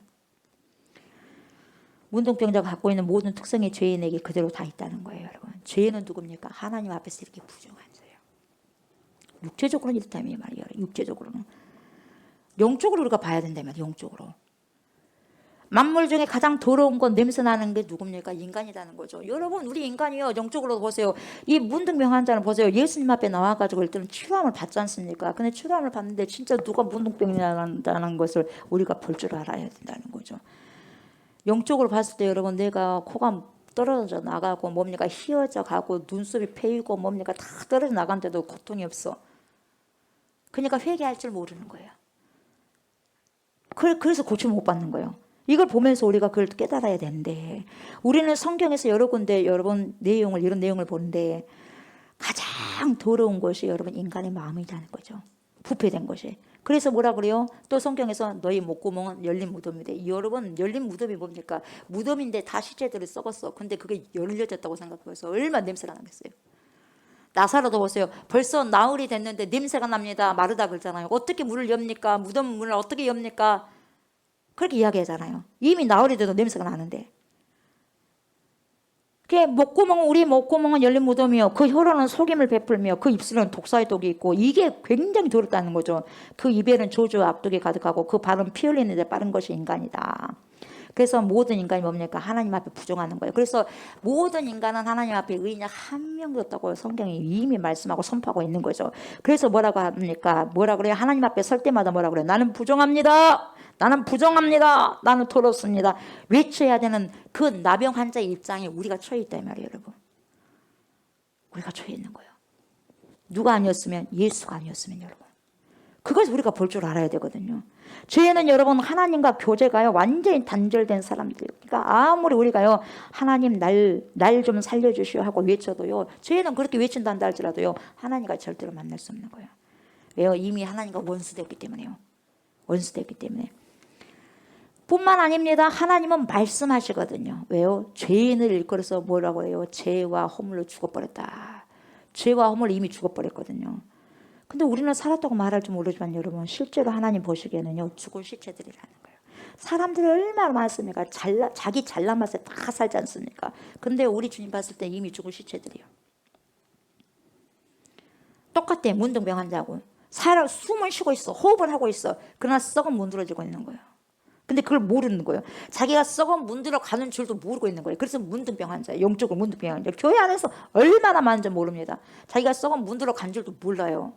문둥병자가 갖고 있는 모든 특성이 죄인에게 그대로 다 있다는 거예요. 여러분 죄인은 누굽니까? 하나님 앞에서 이렇게 부정한 자예요. 육체적으로는 이렇다면 말이에요. 육체적으로는. 영적으로 우리가 봐야 된다면 영적으로. 만물 중에 가장 더러운 건 냄새 나는 게 누굽니까? 인간이라는 거죠. 여러분 우리 인간이요. 영적으로 보세요. 이 문둥병 환자는 보세요. 예수님 앞에 나와가지고 일단 치료함을 받지 않습니까? 근데 치료함을 받는데 진짜 누가 문둥병이라는 것을 우리가 볼 줄 알아야 된다는 거죠. 영적으로 봤을 때 여러분 내가 코가 떨어져 나가고 뭡니까? 휘어져 가고 눈썹이 패이고 뭡니까? 다 떨어져 나간데도 고통이 없어. 그러니까 회개할 줄 모르는 거예요. 그래서 고침을 못 받는 거예요. 이걸 보면서 우리가 그걸 깨달아야 되는데 우리는 성경에서 여러 군데 여러분 이런 내용을 보는데 가장 더러운 것이 여러분 인간의 마음이라는 거죠. 부패된 것이. 그래서 뭐라 그래요? 또 성경에서 너희 목구멍은 열린 무덤이래. 여러분 열린 무덤이 뭡니까? 무덤인데 다 시체들이 썩었어. 근데 그게 열려졌다고 생각해서 얼마나 냄새가 나겠어요. 나사로도 보세요. 벌써 나흘이 됐는데 냄새가 납니다. 마르다 그러잖아요. 어떻게 문을 엽니까? 무덤 문을 어떻게 엽니까? 그렇게 이야기하잖아요. 이미 나흘이 돼도 냄새가 나는데. 우리 목구멍은 열린 무덤이요. 그 혀로는 속임을 베풀며 그 입술은 독사의 독이 있고 이게 굉장히 더럽다는 거죠. 그 입에는 저주와 악독이 가득하고 그 발은 피 흘리는 데 빠른 것이 인간이다. 그래서 모든 인간이 뭡니까? 하나님 앞에 부정하는 거예요. 그래서 모든 인간은 하나님 앞에 의인이 한 명도 없다고 성경이 이미 말씀하고 선포하고 있는 거죠. 그래서 뭐라고 합니까? 뭐라 그래요? 하나님 앞에 설 때마다 뭐라 그래요? 나는 부정합니다. 나는 부정합니다. 나는 더럽습니다. 외쳐야 되는 그 나병 환자의 입장에 우리가 처해 있다 이 말이에요, 여러분. 우리가 처해 있는 거예요. 누가 아니었으면 예수가 아니었으면 여러분. 그것을 우리가 볼 줄 알아야 되거든요. 죄는 여러분 하나님과 교제가요 완전히 단절된 사람들. 그러니까 아무리 우리가요 하나님 날 좀 살려주시오 하고 외쳐도요 죄는 그렇게 외친다 한다 할지라도요 하나님과 절대로 만날 수 없는 거예요. 왜요? 이미 하나님과 원수됐기 때문에요. 원수됐기 때문에. 뿐만 아닙니다. 하나님은 말씀하시거든요. 왜요? 죄인을 일컬어서 뭐라고 해요? 죄와 허물로 죽어버렸다. 죄와 허물 이미 죽어버렸거든요. 근데 우리는 살았다고 말할 줄 모르지만 여러분 실제로 하나님 보시기에는요 죽은 시체들이라는 거예요. 사람들이 얼마나 많습니까? 자기 잘난 맛에 다 살지 않습니까? 근데 우리 주님 봤을 때 이미 죽은 시체들이요. 똑같아. 문둥병 환자하고 살아 숨을 쉬고 있어. 호흡을 하고 있어. 그러나 썩은 문드러지고 있는 거예요. 근데 그걸 모르는 거예요. 자기가 썩은 문드러 가는 줄도 모르고 있는 거예요. 그래서 문둥병 환자예요. 영적으로 문둥병 환자. 교회 안에서 얼마나 많은지 모릅니다. 자기가 썩은 문드러 간 줄도 몰라요.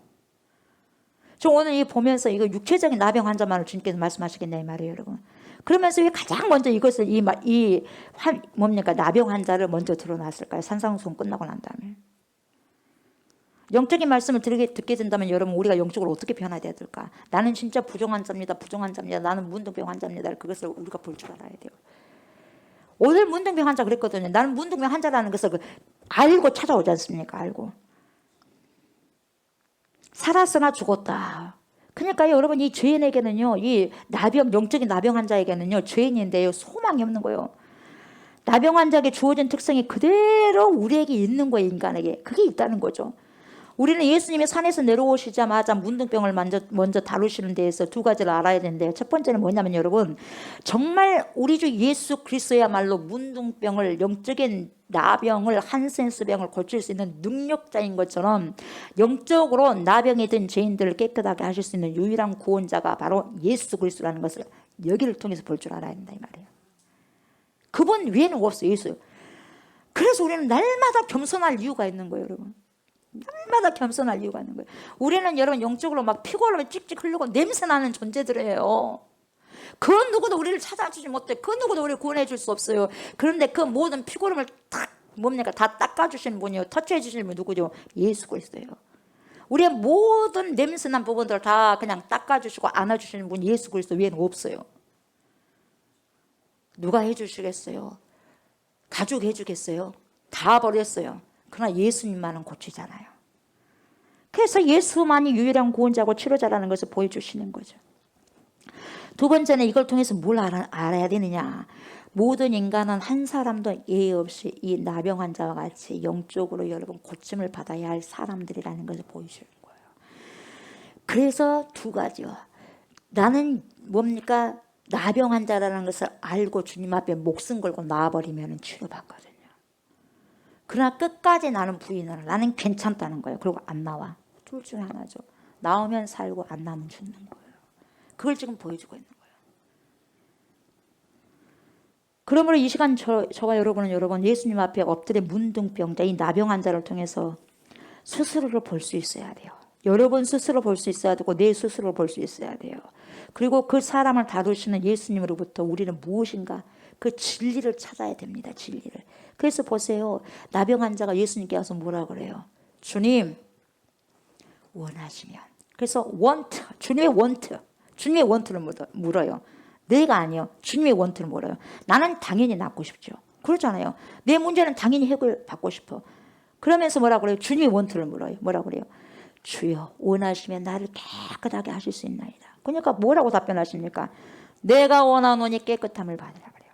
저 오늘 이 보면서 이거 육체적인 나병 환자만을 주님께서 말씀하시겠네 이 말이에요, 여러분. 그러면서 왜 가장 먼저 이것을 뭡니까 나병 환자를 먼저 드러났을까요? 산상수훈 끝나고 난 다음에. 영적인 말씀을 듣게 된다면 여러분 우리가 영적으로 어떻게 변화돼야 될까? 나는 진짜 부정한 자입니다. 부정한 자입니다. 나는 문둥병 환자입니다. 그것을 우리가 볼 줄 알아야 돼요. 오늘 문둥병 환자 그랬거든요. 나는 문둥병 환자라는 것을 알고 찾아오지 않습니까? 알고. 살았으나 죽었다. 그러니까 여러분 이 죄인에게는요, 이 영적인 나병 환자에게는요, 죄인인데요, 소망이 없는 거예요. 나병 환자에게 주어진 특성이 그대로 우리에게 있는 거예요, 인간에게. 그게 있다는 거죠. 우리는 예수님이 산에서 내려오시자마자 문둥병을 먼저 다루시는 데에서 두 가지를 알아야 되는데요. 첫 번째는 뭐냐면 여러분 정말 우리 주 예수 그리스도야말로 문둥병을 영적인 나병을 한센스병을 고칠 수 있는 능력자인 것처럼 영적으로 나병이 든 죄인들을 깨끗하게 하실 수 있는 유일한 구원자가 바로 예수 그리스도라는 것을 여기를 통해서 볼 줄 알아야 된다 이 말이에요. 그분 외에는 없어요. 예수. 그래서 우리는 날마다 겸손할 이유가 있는 거예요, 여러분. 날마다 겸손할 이유가 있는 거예요. 우리는 여러분 영적으로 막 피곤하면 찍찍 흘리고 냄새나는 존재들이에요. 그 누구도 우리를 찾아주지 못해. 그 누구도 우리를 구원해 줄 수 없어요. 그런데 그 모든 피곤함을 다 닦아주시는 분이요, 터치해 주시는 분이 누구죠? 예수 그리스도예요. 우리의 모든 냄새난 부분들을 다 그냥 닦아주시고 안아주시는 분이 예수 그리스도 외에는 없어요. 누가 해주시겠어요? 가족 해주겠어요? 다 버렸어요. 그러나 예수님만은 고치잖아요. 그래서 예수만이 유일한 구원자고 치료자라는 것을 보여주시는 거죠. 두 번째는 이걸 통해서 뭘 알아야 되느냐. 모든 인간은 한 사람도 예의 없이 이 나병 환자와 같이 영적으로 여러분 고침을 받아야 할 사람들이라는 것을 보여주는 거예요. 그래서 두 가지요. 나는 뭡니까? 나병 환자라는 것을 알고 주님 앞에 목숨 걸고 나와버리면 치료받거든요. 그러나 끝까지 나는 부인을, 나는 괜찮다는 거예요. 그리고 안 나와. 둘 중에 하나죠. 나오면 살고 안 나오면 죽는 거예요. 그걸 지금 보여주고 있는 거예요. 그러므로 이 시간 저와 여러분 예수님 앞에 엎드려 문둥병자 이 나병 환자를 통해서 스스로를 볼 수 있어야 돼요. 여러분 스스로 볼 수 있어야 되고 내 스스로 볼 수 있어야 돼요. 그리고 그 사람을 다루시는 예수님으로부터 우리는 무엇인가 그 진리를 찾아야 됩니다. 진리를. 그래서 보세요. 나병 환자가 예수님께 와서 뭐라 그래요? 주님 원하시면. 그래서 want, 주님의 want를 물어요. 내가 아니요. 주님의 want를 물어요. 나는 당연히 낫고 싶죠. 그렇잖아요. 내 문제는 당연히 해결받고 싶어. 그러면서 뭐라 그래요? 주님의 want를 물어요. 뭐라 그래요? 주여 원하시면 나를 깨끗하게 하실 수 있나이다. 그러니까 뭐라고 답변하십니까? 내가 원하노니 깨끗함을 받으라 그래요.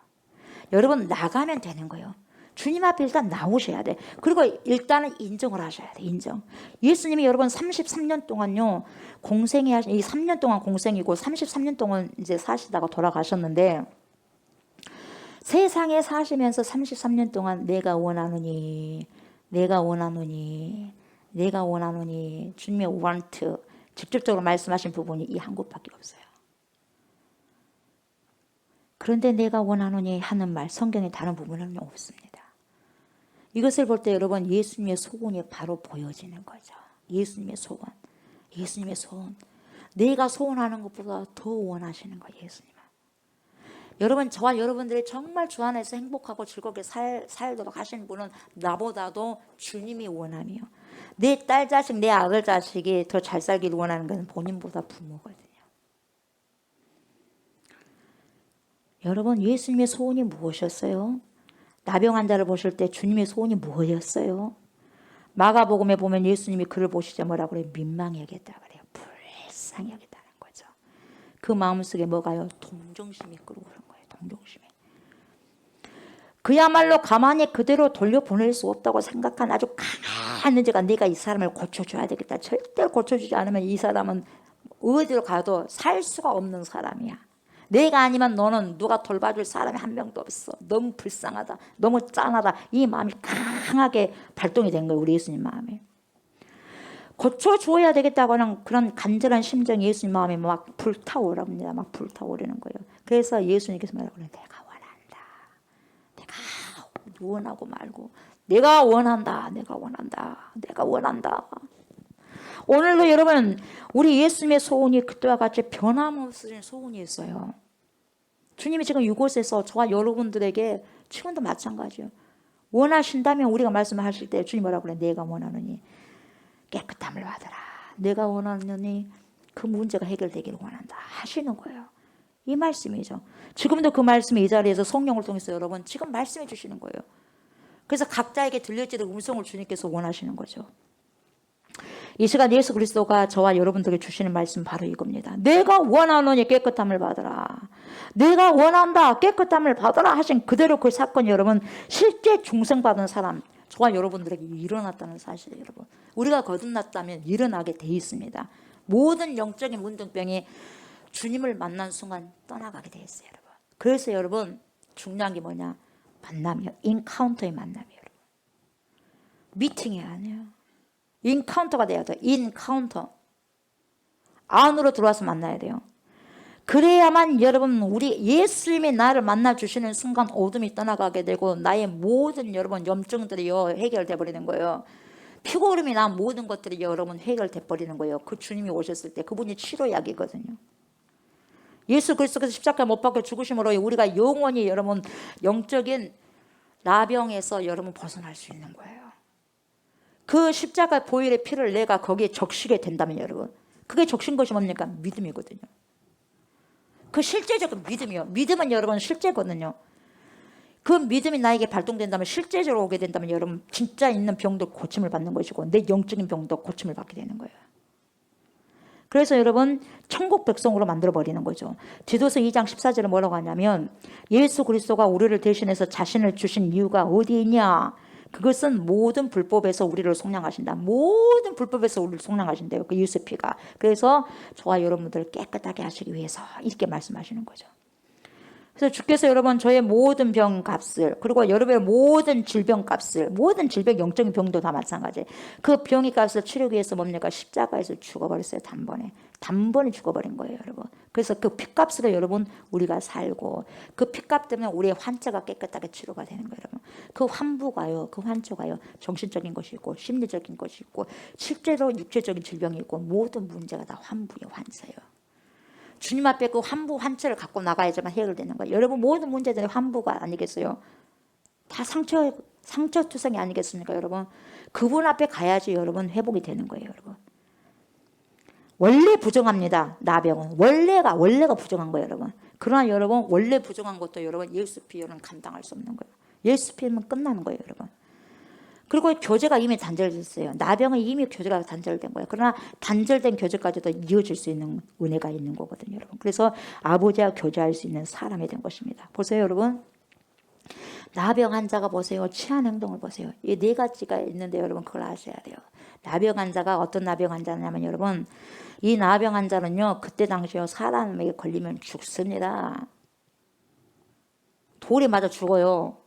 여러분 나가면 되는 거예요. 주님 앞에 일단 나오셔야 돼. 그리고 일단은 인정을 하셔야 돼. 인정. 예수님이 여러분 33년 동안요 공생이 하신 이 3년 동안 공생이고 33년 동안 이제 사시다가 돌아가셨는데 세상에 사시면서 33년 동안 내가 원하노니 주님의 want 직접적으로 말씀하신 부분이 이 한 곳밖에 없어요. 그런데 내가 원하노니 하는 말 성경에 다른 부분은 없습니다. 이것을 볼 때 여러분 예수님의 소원이 바로 보여지는 거죠. 예수님의 소원. 내가 소원하는 것보다 더 원하시는 거예요. 예수님은. 여러분 저와 여러분들이 정말 주 안에서 행복하고 즐겁게 살도록 하신 분은 나보다도 주님이 원함이요. 내 딸 자식 내 아들 자식이 더 잘 살기를 원하는 것은 본인보다 부모거든요. 여러분 예수님의 소원이 무엇이었어요? 나병 환자를 보실 때 주님의 소원이 무엇이었어요? 마가복음에 보면 예수님이 그를 보시자 뭐라 그래요? 민망히 여겼다 그래요. 불쌍히 여겼다는 거죠. 그 마음속에 뭐가요? 동정심이 끓어오른 거예요. 동정심이. 그야말로 가만히 그대로 돌려보낼 수 없다고 생각한 아주 강한 의지가 내가 이 사람을 고쳐줘야 되겠다. 절대로 고쳐주지 않으면 이 사람은 어디로 가도 살 수가 없는 사람이야. 내가 아니면 너는 누가 돌봐줄 사람이 한 명도 없어. 너무 불쌍하다. 너무 짠하다. 이 마음이 강하게 발동이 된 거예요. 우리 예수님 마음에. 고쳐줘야 되겠다고는 그런 간절한 심정이 예수님 마음에 막 불타오릅니다. 막 불타오르는 거예요. 그래서 예수님께서 말하고 내가 원한다. 내가 원하고 말고 내가 원한다. 오늘도 여러분 우리 예수님의 소원이 그때와 같이 변함없으신 소원이 있어요. 주님이 지금 이곳에서 저와 여러분들에게 지금도 마찬가지예요. 원하신다면 우리가 말씀하실 때 주님 뭐라고 그래? 내가 원하느니 깨끗함을 받으라. 내가 원하느니 그 문제가 해결되기를 원한다 하시는 거예요. 이 말씀이죠. 지금도 그 말씀이 이 자리에서 성령을 통해서 여러분 지금 말씀해 주시는 거예요. 그래서 각자에게 들려지는 음성을 주님께서 원하시는 거죠. 이 시간 예수 그리스도가 저와 여러분들에게 주시는 말씀 바로 이겁니다. 내가 원하노니 깨끗함을 받으라. 내가 원한다 깨끗함을 받으라 하신 그대로 그 사건이 여러분 실제 중생받은 사람 저와 여러분들에게 일어났다는 사실이에요. 여러분 우리가 거듭났다면 일어나게 돼 있습니다. 모든 영적인 문둥병이 주님을 만난 순간 떠나가게 돼 있어요. 여러분. 그래서 여러분 중요한 게 뭐냐? 만남이요. 인카운터의 만남이에요. 여러분. 미팅이 아니에요. 인카운터가 돼야 돼요. 인카운터. 안으로 들어와서 만나야 돼요. 그래야만 여러분 우리 예수님이 나를 만나 주시는 순간 어둠이 떠나가게 되고 나의 모든 여러분 염증들이 해결돼 버리는 거예요. 피고름이 난 모든 것들이 여러분 해결돼 버리는 거예요. 그 주님이 오셨을 때 그분이 치료약이거든요. 예수 그리스도께서 십자가에 못 박혀 죽으심으로 우리가 영원히 여러분 영적인 나병에서 여러분 벗어날 수 있는 거예요. 그 십자가 보혈의 피를 내가 거기에 적시게 된다면 여러분 그게 적신 것이 뭡니까? 믿음이거든요. 그 실제적인 믿음이요. 믿음은 여러분 실제거든요. 그 믿음이 나에게 발동된다면 실제적으로 오게 된다면 여러분 진짜 있는 병도 고침을 받는 것이고 내 영적인 병도 고침을 받게 되는 거예요. 그래서 여러분 천국 백성으로 만들어버리는 거죠. 디도서 2장 14절에 뭐라고 하냐면 예수 그리스도가 우리를 대신해서 자신을 주신 이유가 어디 있냐? 그것은 모든 불법에서 우리를 속량하신다. 모든 불법에서 우리를 속량하신대요. 그 예수의 피가. 그래서 저와 여러분들을 깨끗하게 하시기 위해서 이렇게 말씀하시는 거죠. 그래서 주께서 여러분 저의 모든 병 값을, 그리고 여러분의 모든 질병 값을, 모든 질병, 영적인 병도 다 마찬가지, 그 병의 값을 치르기 위해서 뭡니까? 십자가에서 죽어버렸어요. 단번에 죽어버린 거예요, 여러분. 그래서 그 피값으로 여러분 우리가 살고, 그 피값 때문에 우리의 환자가 깨끗하게 치료가 되는 거예요, 여러분. 그 환부가요, 그 환초가요, 정신적인 것이 있고 심리적인 것이 있고 실제로 육체적인 질병이 있고, 모든 문제가 다 환부예요, 환자예요. 주님 앞에 그 환부 환처를 갖고 나가야지만 해결되는 거예요. 여러분 모든 문제들이 환부가 아니겠어요? 다 상처투성이 아니겠습니까, 여러분? 그분 앞에 가야지 여러분 회복이 되는 거예요, 여러분. 원래 부정합니다. 나병은 원래가 부정한 거예요, 여러분. 그러나 여러분 원래 부정한 것도 여러분 예수 피로는 감당할 수 없는 거예요. 예수 피면 끝나는 거예요, 여러분. 그리고 교제가 이미 단절됐어요. 나병은 이미 교제가 단절된 거예요. 그러나 단절된 교제까지도 이어질 수 있는 은혜가 있는 거거든요, 여러분. 그래서 아버지와 교제할 수 있는 사람이 된 것입니다. 보세요, 여러분. 나병 환자가 보세요. 취한 행동을 보세요. 이 네 가지가 있는데 여러분 그걸 아셔야 돼요. 나병 환자가 어떤 나병 환자냐면 여러분, 이 나병 환자는요, 그때 당시에 사람에게 걸리면 죽습니다. 돌에 맞아 죽어요.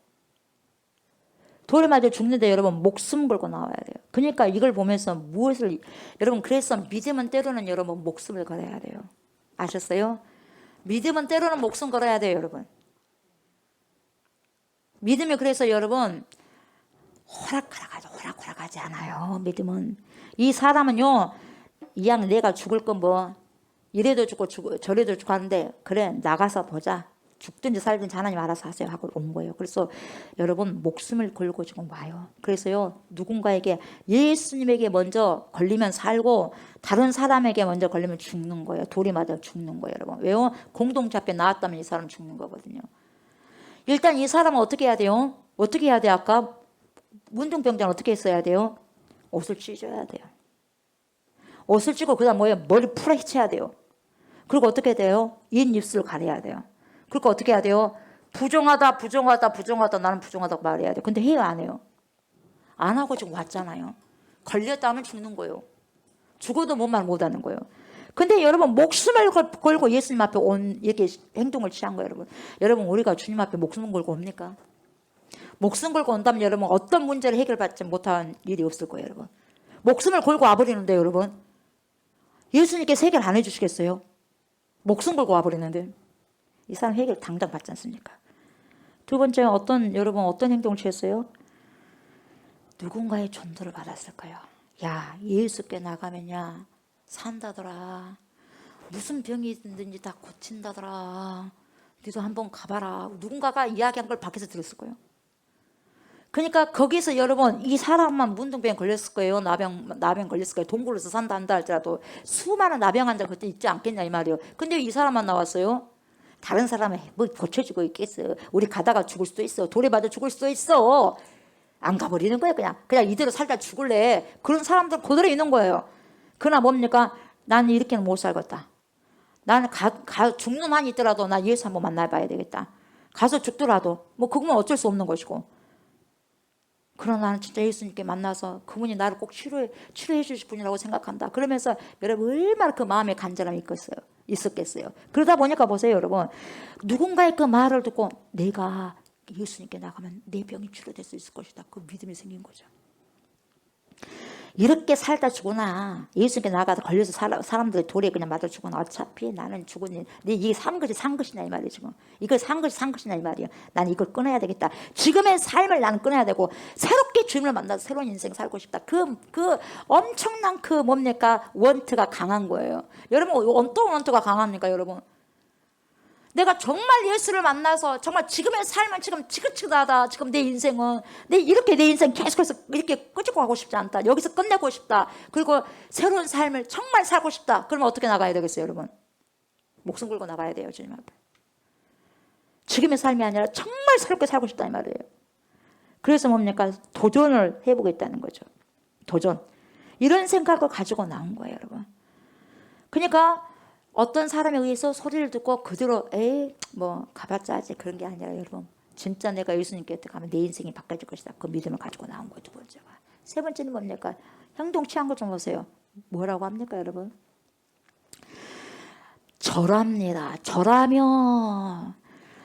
돌에 맞아 죽는데 여러분 목숨 걸고 나와야 돼요. 그러니까 이걸 보면서 무엇을, 여러분 그래서 믿음은 때로는 여러분 목숨을 걸어야 돼요. 아셨어요? 믿음은 때로는 목숨 걸어야 돼요, 여러분. 믿음이 그래서 여러분 호락호락하지 않아요. 믿음은. 이 사람은요, 이왕 내가 죽을 건 뭐 이래도 죽고 저래도 죽고 하는데, 그래 나가서 보자. 죽든지 살든지 하나님 알아서 하세요 하고 온 거예요. 그래서 여러분 목숨을 걸고 지금 와요. 그래서요, 누군가에게, 예수님에게 먼저 걸리면 살고 다른 사람에게 먼저 걸리면 죽는 거예요. 돌이 맞아 죽는 거예요, 여러분. 왜요? 공동체 앞에 나왔다면 이 사람 죽는 거거든요. 일단 이 사람은 어떻게 해야 돼요? 어떻게 해야 돼요? 아까 문둥병자는 어떻게 했어야 돼요? 옷을 찢어야 돼요. 옷을 찢고 그다음 뭐예요? 머리 풀어헤쳐야 돼요. 그리고 어떻게 돼요? 입술을 가려야 돼요. 그러니까 어떻게 해야 돼요? 부정하다 나는 부정하다고 말해야 돼요. 근데 해요, 안 해요? 안 하고 지금 왔잖아요. 걸렸다 하면 죽는 거예요. 죽어도 뭔 말 못하는 거예요. 근데 여러분 목숨을 걸고 예수님 앞에 온 이렇게 행동을 취한 거예요, 여러분. 여러분 우리가 주님 앞에 목숨을 걸고 옵니까? 목숨 걸고 온다면 여러분 어떤 문제를 해결받지 못한 일이 없을 거예요, 여러분. 목숨을 걸고 와버리는데 여러분, 예수님께서 해결 안 해주시겠어요? 목숨 걸고 와버리는데 이 사람 해결 당장 받지 않습니까? 두 번째, 여러분 어떤 행동을 취했어요? 누군가의 전도를 받았을 거예요. 야, 예수께 나가면야 산다더라. 무슨 병이 있든지 다 고친다더라. 너도 한번 가봐라. 누군가가 이야기한 걸 밖에서 들었을 거예요. 그러니까 거기서 여러분 이 사람만 문둥병 걸렸을 거예요. 나병 걸렸을 거예요. 동굴에서 산다 한다 할지라도 수많은 나병 환자 그때 있지 않겠냐 이 말이에요. 근데 이 사람만 나왔어요. 다른 사람은 뭐 고쳐주고 있겠어. 우리 가다가 죽을 수도 있어. 돌에 맞아 죽을 수도 있어. 안 가버리는 거예요. 그냥 이대로 살다 죽을래. 그런 사람들 그대로 있는 거예요. 그러나 뭡니까? 나는 이렇게는 못 살겠다. 나는 죽는 한이 있더라도 나 예수 한번 만나봐야 되겠다. 가서 죽더라도 뭐 그건 어쩔 수 없는 것이고. 그러나 나는 진짜 예수님께 만나서 그분이 나를 꼭 치료해 주실 분이라고 생각한다. 그러면서 여러분 얼마나 그 마음에 간절함이 있었겠어요. 그러다 보니까 보세요, 여러분. 누군가의 그 말을 듣고 내가 예수님께 나가면 내 병이 치료될 수 있을 것이다. 그 믿음이 생긴 거죠. 이렇게 살다 죽으나, 예수님께 나가서 걸려서 사람들이 돌에 그냥 맞아 죽으나 어차피 나는 죽으니 이게 산 것이냐 이 말이에요. 지금 이걸 산 것이냐 이 말이에요. 나는 이걸 끊어야 되겠다. 지금의 삶을 나는 끊어야 되고 새롭게 주님을 만나서 새로운 인생 살고 싶다. 그 엄청난 그 뭡니까? 원트가 강한 거예요. 여러분 어떤 원트가 강합니까, 여러분? 내가 정말 예수를 만나서 정말 지금의 삶은 지금 지긋지긋하다. 지금 내 인생은 이렇게 내 인생 계속해서 이렇게 끄집고 가고 싶지 않다. 여기서 끝내고 싶다. 그리고 새로운 삶을 정말 살고 싶다. 그러면 어떻게 나가야 되겠어요, 여러분? 목숨 걸고 나가야 돼요, 주님 앞에. 지금의 삶이 아니라 정말 새롭게 살고 싶다 이 말이에요. 그래서 뭡니까? 도전을 해보겠다는 거죠. 도전. 이런 생각을 가지고 나온 거예요, 여러분. 그러니까 어떤 사람에 의해서 소리를 듣고 그대로 뭐 가봤자 하지 그런 게 아니라 여러분 진짜 내가 예수님께 가면 내 인생이 바뀌어질 것이다. 그 믿음을 가지고 나온 거예요. 두 번째가. 세 번째는 뭡니까? 행동 취한 것 좀 보세요. 뭐라고 합니까, 여러분? 절합니다. 절하며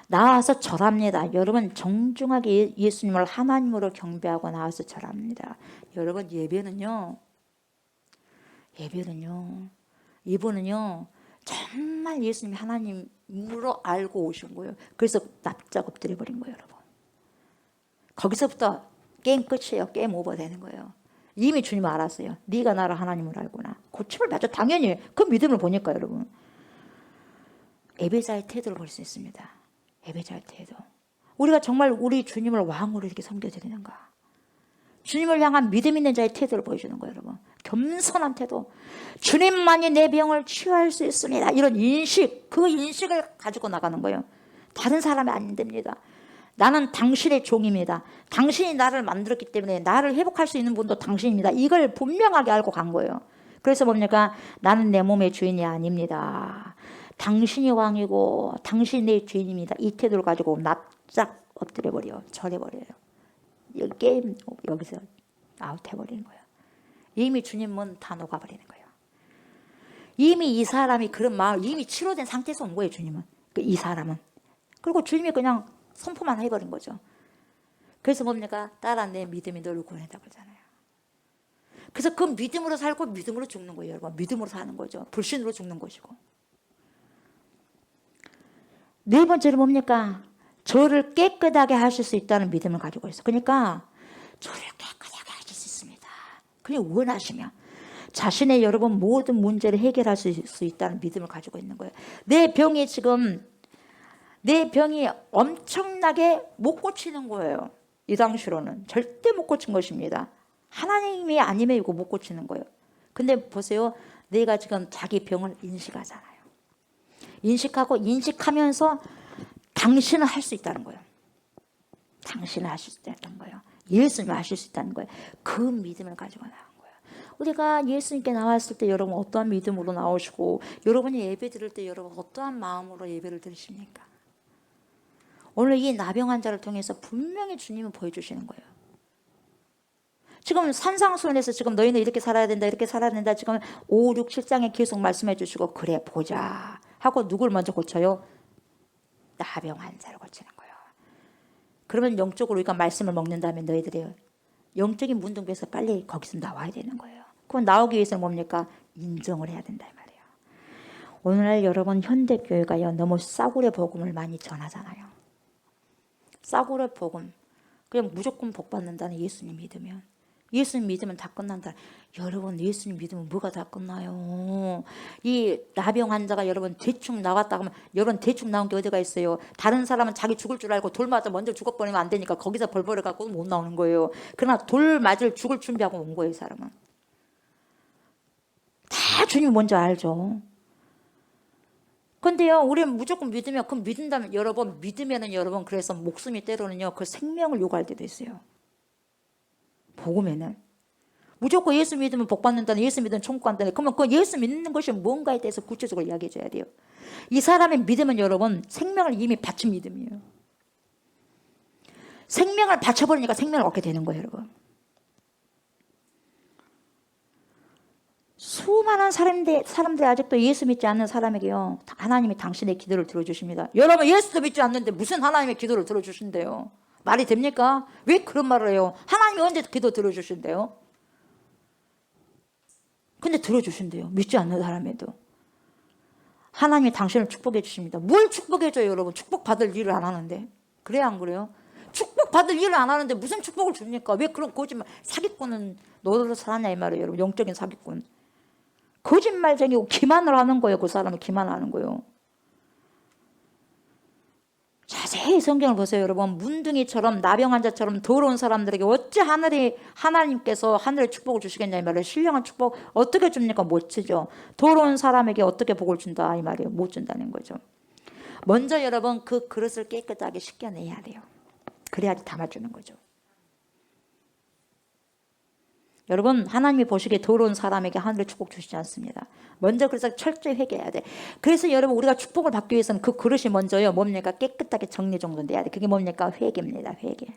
나와서 절합니다. 여러분 정중하게 예수님을 하나님으로 경배하고 나와서 절합니다. 여러분 예배는요. 이분은요. 정말 예수님이 하나님으로 알고 오신 거예요. 그래서 납작 엎드려 버린 거예요, 여러분. 거기서부터 게임 끝이에요. 게임 오버 되는 거예요. 이미 주님 알았어요. 네가 나를 하나님으로 알구나. 고침을 받죠. 당연히 그 믿음을 보니까 여러분. 예배자의 태도를 볼 수 있습니다. 예배자의 태도. 우리가 정말 우리 주님을 왕으로 이렇게 섬겨드리는가. 주님을 향한 믿음 있는 자의 태도를 보여주는 거예요, 여러분. 겸손한 태도. 주님만이 내 병을 치유할 수 있습니다. 이런 인식, 그 인식을 가지고 나가는 거예요. 다른 사람이 안 됩니다. 나는 당신의 종입니다. 당신이 나를 만들었기 때문에 나를 회복할 수 있는 분도 당신입니다. 이걸 분명하게 알고 간 거예요. 그래서 뭡니까? 나는 내 몸의 주인이 아닙니다. 당신이 왕이고 당신이 내 주인입니다. 이 태도를 가지고 납작 엎드려버려요. 절해버려요. 게임 여기서 아웃해버리는 거예요. 이미 주님 문 다 녹아버리는 거예요. 이미 이 사람이 그런 마음 이미 치료된 상태에서 온 거예요. 주님은. 이 사람은. 그리고 주님이 그냥 선포만 해버린 거죠. 그래서 뭡니까? 딸아 내 믿음이 너를 구원했다고 그러잖아요. 그래서 그 믿음으로 살고 믿음으로 죽는 거예요. 여러분. 믿음으로 사는 거죠. 불신으로 죽는 것이고. 네 번째로 뭡니까? 저를 깨끗하게 하실 수 있다는 믿음을 가지고 있어. 그러니까 저를 깨끗하게 하실 수 있습니다. 그냥 원하시면 자신의 여러분 모든 문제를 해결할 수 있다는 믿음을 가지고 있는 거예요. 내 병이 엄청나게 못 고치는 거예요. 이 당시로는 절대 못 고친 것입니다. 하나님이 아니면 이거 못 고치는 거예요. 근데 보세요. 내가 지금 자기 병을 인식하잖아요. 인식하면서 당신은 할 수 있다는 거예요. 당신은 하실 수 있다는 거예요. 예수님이 하실 수 있다는 거예요. 그 믿음을 가지고 나온 거예요. 우리가 예수님께 나왔을 때 여러분 어떠한 믿음으로 나오시고 여러분이 예배 드릴 때 여러분 어떠한 마음으로 예배를 드리십니까? 오늘 이 나병 환자를 통해서 분명히 주님은 보여주시는 거예요. 지금 산상수훈에서 지금 너희는 이렇게 살아야 된다 이렇게 살아야 된다 지금 5, 6, 7장에 계속 말씀해 주시고 그래 보자 하고 누굴 먼저 고쳐요? 나병 환자를 고치는 거예요. 그러면 영적으로 우리가 말씀을 먹는다면 너희들이 영적인 문둥병에서 빨리 거기서 나와야 되는 거예요. 그건 나오기 위해서는 뭡니까? 인정을 해야 된다 이 말이에요. 오늘날 여러분 현대교회가요 너무 싸구려 복음을 많이 전하잖아요. 싸구려 복음 그냥 무조건 복 받는다는 예수님 믿으면 예수님 믿으면 다 끝난다. 여러분 예수님 믿으면 뭐가 다 끝나요? 이 나병 환자가 여러분 대충 나왔다 하면 여러분 대충 나온 게 어디가 있어요? 다른 사람은 자기 죽을 줄 알고 돌 맞아 먼저 죽어버리면 안 되니까 거기서 벌벌해 갖고 못 나오는 거예요. 그러나 돌 맞을 죽을 준비하고 온 거예요. 이 사람은. 다 주님 먼저 알죠. 근데요 우리는 무조건 믿으면 그럼 믿는다면 여러분 믿으면은 여러분 그래서 목숨이 때로는요 그 생명을 요구할 때도 있어요. 복음에는 무조건 예수 믿으면 복 받는다는 예수 믿으면 천국 간다는 그러면 그 예수 믿는 것이 뭔가에 대해서 구체적으로 이야기해 줘야 돼요. 이 사람의 믿음은 여러분 생명을 이미 바친 믿음이에요. 생명을 바쳐버리니까 생명을 얻게 되는 거예요. 여러분 수많은 사람들이 아직도 예수 믿지 않는 사람에게요 하나님이 당신의 기도를 들어주십니다. 여러분 예수도 믿지 않는데 무슨 하나님의 기도를 들어주신대요? 말이 됩니까? 왜 그런 말을 해요? 하나님이 언제 기도 들어주신대요? 근데 들어주신대요. 믿지 않는 사람에도. 하나님이 당신을 축복해 주십니다. 뭘 축복해 줘요 여러분? 축복받을 일을 안 하는데. 그래요 안 그래요? 축복받을 일을 안 하는데 무슨 축복을 줍니까? 왜 그런 거짓말 사기꾼은 너로 살았냐 이 말이에요 여러분. 영적인 사기꾼. 거짓말쟁이고 기만을 하는 거예요. 그 사람은 기만하는 거예요. 자세히 성경을 보세요 여러분. 문둥이처럼 나병 환자처럼 더러운 사람들에게 어찌 하나님께서 하늘의 축복을 주시겠냐 이 말이에요. 신령한 축복 어떻게 줍니까? 못 주죠. 더러운 사람에게 어떻게 복을 준다 이 말이에요. 못 준다는 거죠. 먼저 여러분 그 그릇을 깨끗하게 씻겨내야 돼요. 그래야지 담아주는 거죠. 여러분 하나님이 보시기에 더러운 사람에게 하늘의 축복 주시지 않습니다. 먼저 그래서 철저히 회개해야 돼. 그래서 여러분 우리가 축복을 받기 위해서는 그 그릇이 먼저요 뭡니까? 깨끗하게 정리정돈돼야 돼. 그게 뭡니까? 회개입니다. 회개.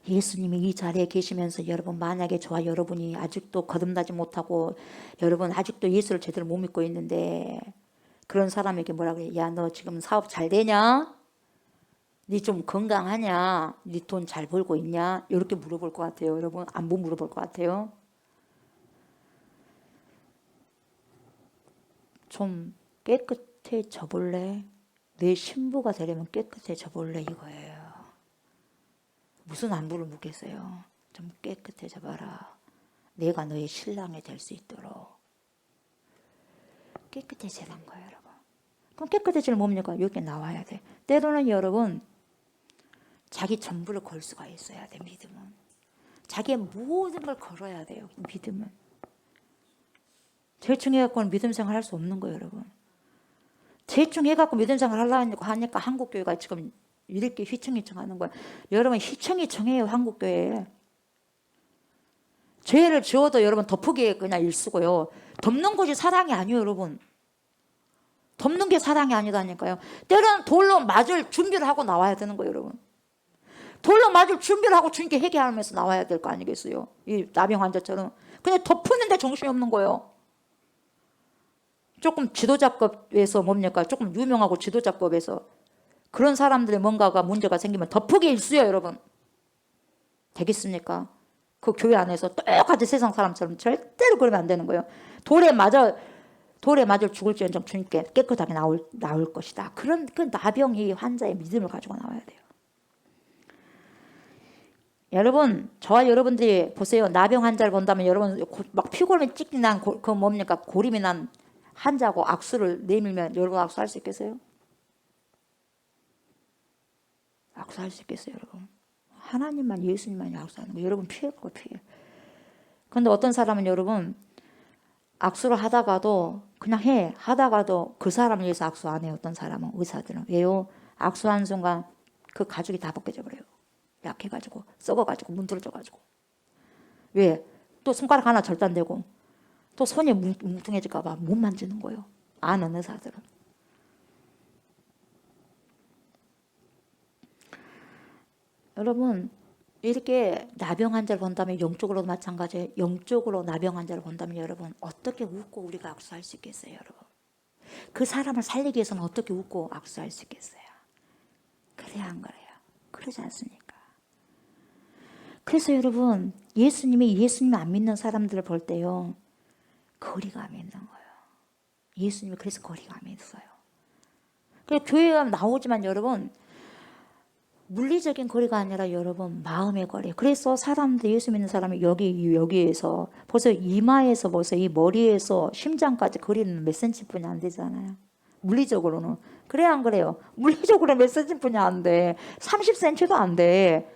예수님이 이 자리에 계시면서 여러분 만약에 저와 여러분이 아직도 거듭나지 못하고 여러분 아직도 예수를 제대로 못 믿고 있는데 그런 사람에게 뭐라고 해? 야, 너 지금 사업 잘 되냐? 니 좀 건강하냐? 니 돈 잘 벌고 있냐? 이렇게 물어볼 것 같아요. 여러분 안 물어볼 것 같아요. 좀 깨끗해져 볼래? 내 신부가 되려면 깨끗해져 볼래? 이거예요. 무슨 안부를 묻겠어요. 좀 깨끗해져 봐라. 내가 너의 신랑이 될 수 있도록 깨끗해지는 거예요, 여러분. 그럼 깨끗해지는 뭡니까? 여기 나와야 돼. 때로는 여러분 자기 전부를 걸 수가 있어야 돼. 믿음은 자기의 모든 걸 걸어야 돼요. 믿음은 대충 해갖고는 믿음 생활 할 수 없는 거예요, 여러분. 대충 해갖고 믿음 생활 하려고 하니까 한국교회가 지금 이렇게 휘청휘청하는 거예요. 여러분 휘청휘청해요. 한국교회에 죄를 지어도 여러분 덮으기에 그냥 일쓰고요. 덮는 것이 사랑이 아니에요, 여러분. 덮는 게 사랑이 아니다니까요. 때로는 돌로 맞을 준비를 하고 나와야 되는 거예요, 여러분. 돌로 맞을 준비를 하고 주님께 회개하면서 나와야 될 거 아니겠어요? 이 나병 환자처럼 그냥 덮으는데 정신이 없는 거예요. 조금 지도자급에서 뭡니까? 조금 유명하고 지도자급에서 그런 사람들의 뭔가가 문제가 생기면 덮으기 일쑤요, 여러분. 되겠습니까? 그 교회 안에서 똑같이 세상 사람처럼 절대로 그러면 안 되는 거예요. 돌에 맞아 죽을지언정 주님께 깨끗하게 나올 것이다. 그런 그 나병이 환자의 믿음을 가지고 나와야 돼요. 여러분, 저와 여러분들이 보세요. 나병 환자를 본다면 여러분 막 피골이 찍기 난 그 뭡니까? 고림이 난 환자하고 악수를 내밀면 여러분 악수할 수 있겠어요? 악수할 수 있겠어요, 여러분? 하나님만 예수님만이 악수하는 거 여러분 피할 거 피해. 그런데 어떤 사람은 여러분 악수를 하다가도 그냥 하다가도 그 사람을 위해서 악수 안 해요. 어떤 사람은 의사들은 왜요? 악수하는 순간 그 가죽이 다 벗겨져 버려요. 약해가지고 썩어가지고 문드러져가지고 왜? 또 손가락 하나 절단되고 또 손이 뭉퉁해질까 봐 못 만지는 거예요. 아는 의사들은. 여러분 이렇게 나병 환자를 본다면 영적으로도 마찬가지예요. 영적으로 나병 환자를 본다면 여러분 어떻게 웃고 우리가 악수할 수 있겠어요, 여러분? 그 사람을 살리기 위해서는 어떻게 웃고 악수할 수 있겠어요? 그래야 안 그래요? 그러지 않습니까? 그래서 여러분 예수님이 예수님 안 믿는 사람들을 볼 때요 거리감이 있는 거예요. 예수님이 그래서 거리감이 있어요. 그래서 교회에 나오지만 여러분 물리적인 거리가 아니라 여러분 마음의 거리. 그래서 사람들 예수 믿는 사람이 여기에서 벌써 이마에서 벌써 이 머리에서 심장까지 거리는 몇 센치뿐이 안 되잖아요. 물리적으로는. 그래 안 그래요? 물리적으로 몇 센치뿐이 안 돼. 30cm도 안 돼.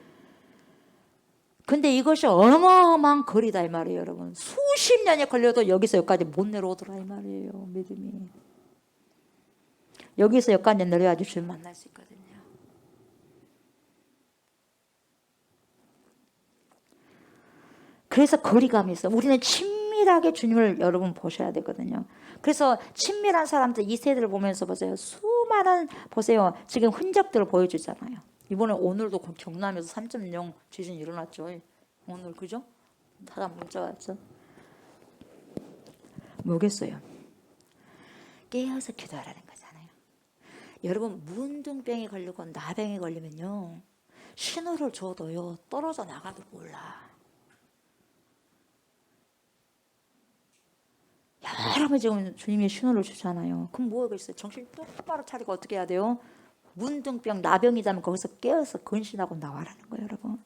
근데 이것이 어마어마한 거리다 이 말이에요, 여러분. 수십 년이 걸려도 여기서 여기까지 못 내려오더라 이 말이에요, 믿음이. 여기서 여기까지 내려야지 주님 만날 수 있거든요. 그래서 거리감이 있어요. 우리는 친밀하게 주님을 여러분 보셔야 되거든요. 그래서 친밀한 사람들 이 세대를 보면서 보세요. 수많은 보세요. 지금 흔적들을 보여주잖아요. 이번에 오늘도 경남에서 3.0 지진이 일어났죠. 오늘 그죠? 사람 문자 왔죠. 뭐겠어요? 깨어서 기도하라는 거잖아요. 여러분 문둥병이 걸리고 나병이 걸리면요. 신호를 줘도요. 떨어져 나가도 몰라. 여러 번 지금 주님이 신호를 주잖아요. 그럼 뭐겠어요? 정신 똑바로 차리고 어떻게 해야 돼요? 문둥병, 나병이자면 거기서 깨어서 근신하고 나와라는 거예요, 여러분.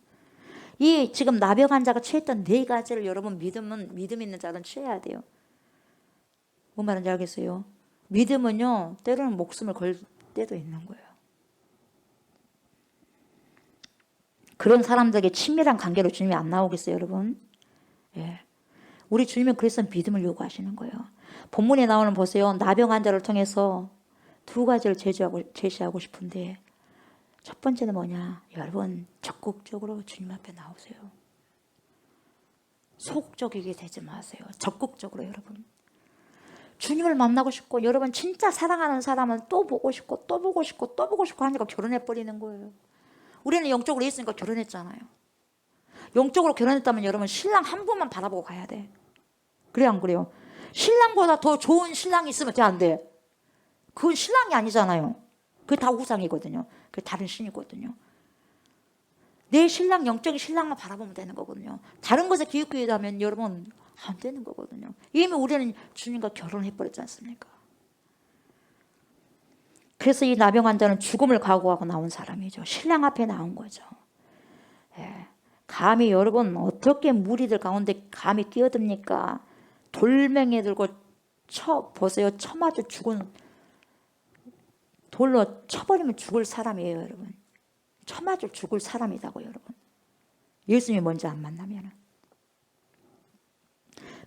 이 지금 나병 환자가 취했던 네 가지를 여러분 믿음 있는 자는 취해야 돼요. 뭔 말인지 알겠어요? 믿음은요, 때로는 목숨을 걸 때도 있는 거예요. 그런 사람들에게 친밀한 관계로 주님이 안 나오겠어요, 여러분? 예. 우리 주님은 그래서 믿음을 요구하시는 거예요. 본문에 나오는 보세요. 나병 환자를 통해서 두 가지를 제시하고 싶은데 첫 번째는 뭐냐? 여러분 적극적으로 주님 앞에 나오세요. 소극적이게 되지 마세요. 적극적으로 여러분. 주님을 만나고 싶고 여러분 진짜 사랑하는 사람은 또 보고 싶고 또 보고 싶고 또 보고 싶고 하니까 결혼해버리는 거예요. 우리는 영적으로 있으니까 결혼했잖아요. 영적으로 결혼했다면 여러분 신랑 한 분만 바라보고 가야 돼. 그래 안 그래요? 신랑보다 더 좋은 신랑이 있으면 돼 안 돼? 그건 신랑이 아니잖아요. 그게 다 우상이거든요. 그게 다른 신이거든요. 내 신랑 영적인 신랑만 바라보면 되는 거거든요. 다른 것에 기웃기웃하면 여러분 안 되는 거거든요. 이미 우리는 주님과 결혼해버렸지 않습니까? 그래서 이 나병 환자는 죽음을 각오하고 나온 사람이죠. 신랑 앞에 나온 거죠. 예. 감히 여러분 어떻게 무리들 가운데 감히 끼어듭니까? 돌멩이 들고 보세요. 쳐맞아 죽은 돌로 쳐버리면 죽을 사람이에요. 여러분. 쳐맞아 죽을 사람이라고 여러분. 예수님이 먼저 안 만나면.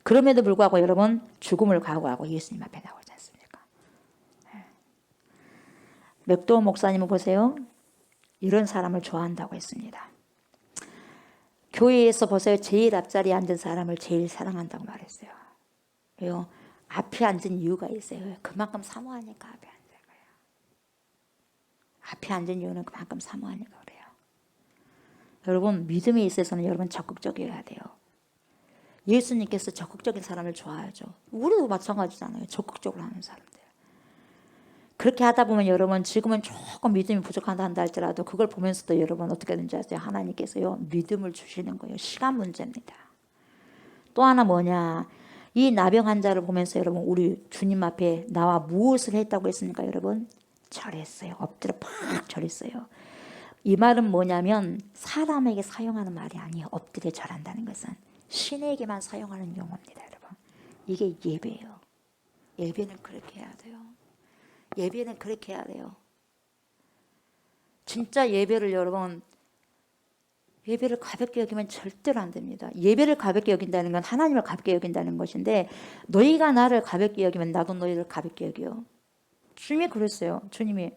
그럼에도 불구하고 여러분 죽음을 각오하고 예수님 앞에 나오지 않습니까? 맥도어 목사님은 보세요. 이런 사람을 좋아한다고 했습니다. 교회에서 보세요. 제일 앞자리에 앉은 사람을 제일 사랑한다고 말했어요. 왜요? 앞에 앉은 이유가 있어요. 그만큼 사모하니까 앞에 앉은 거예요. 앞에 앉은 이유는 그만큼 사모하니까 그래요. 여러분 믿음에 있어서는 여러분 적극적이어야 돼요. 예수님께서 적극적인 사람을 좋아하죠. 우리도 마찬가지잖아요. 적극적으로 하는 사람들. 그렇게 하다 보면 여러분 지금은 조금 믿음이 부족하다 한다 할지라도 그걸 보면서도 여러분 어떻게 되는지 아세요? 하나님께서요 믿음을 주시는 거예요. 시간 문제입니다. 또 하나 뭐냐? 이 나병 환자를 보면서 여러분 우리 주님 앞에 나와 무엇을 했다고 했습니까 여러분? 절했어요. 엎드려 팍 절했어요. 이 말은 뭐냐면 사람에게 사용하는 말이 아니에요. 엎드려 절한다는 것은 신에게만 사용하는 용어입니다. 여러분. 이게 예배예요. 예배는 그렇게 해야 돼요. 예배는 그렇게 해야 돼요. 진짜 예배를 여러분 예배를 가볍게 여기면 절대로 안 됩니다. 예배를 가볍게 여긴다는 건 하나님을 가볍게 여긴다는 것인데 너희가 나를 가볍게 여기면 나도 너희를 가볍게 여겨요. 주님이 그랬어요. 주님이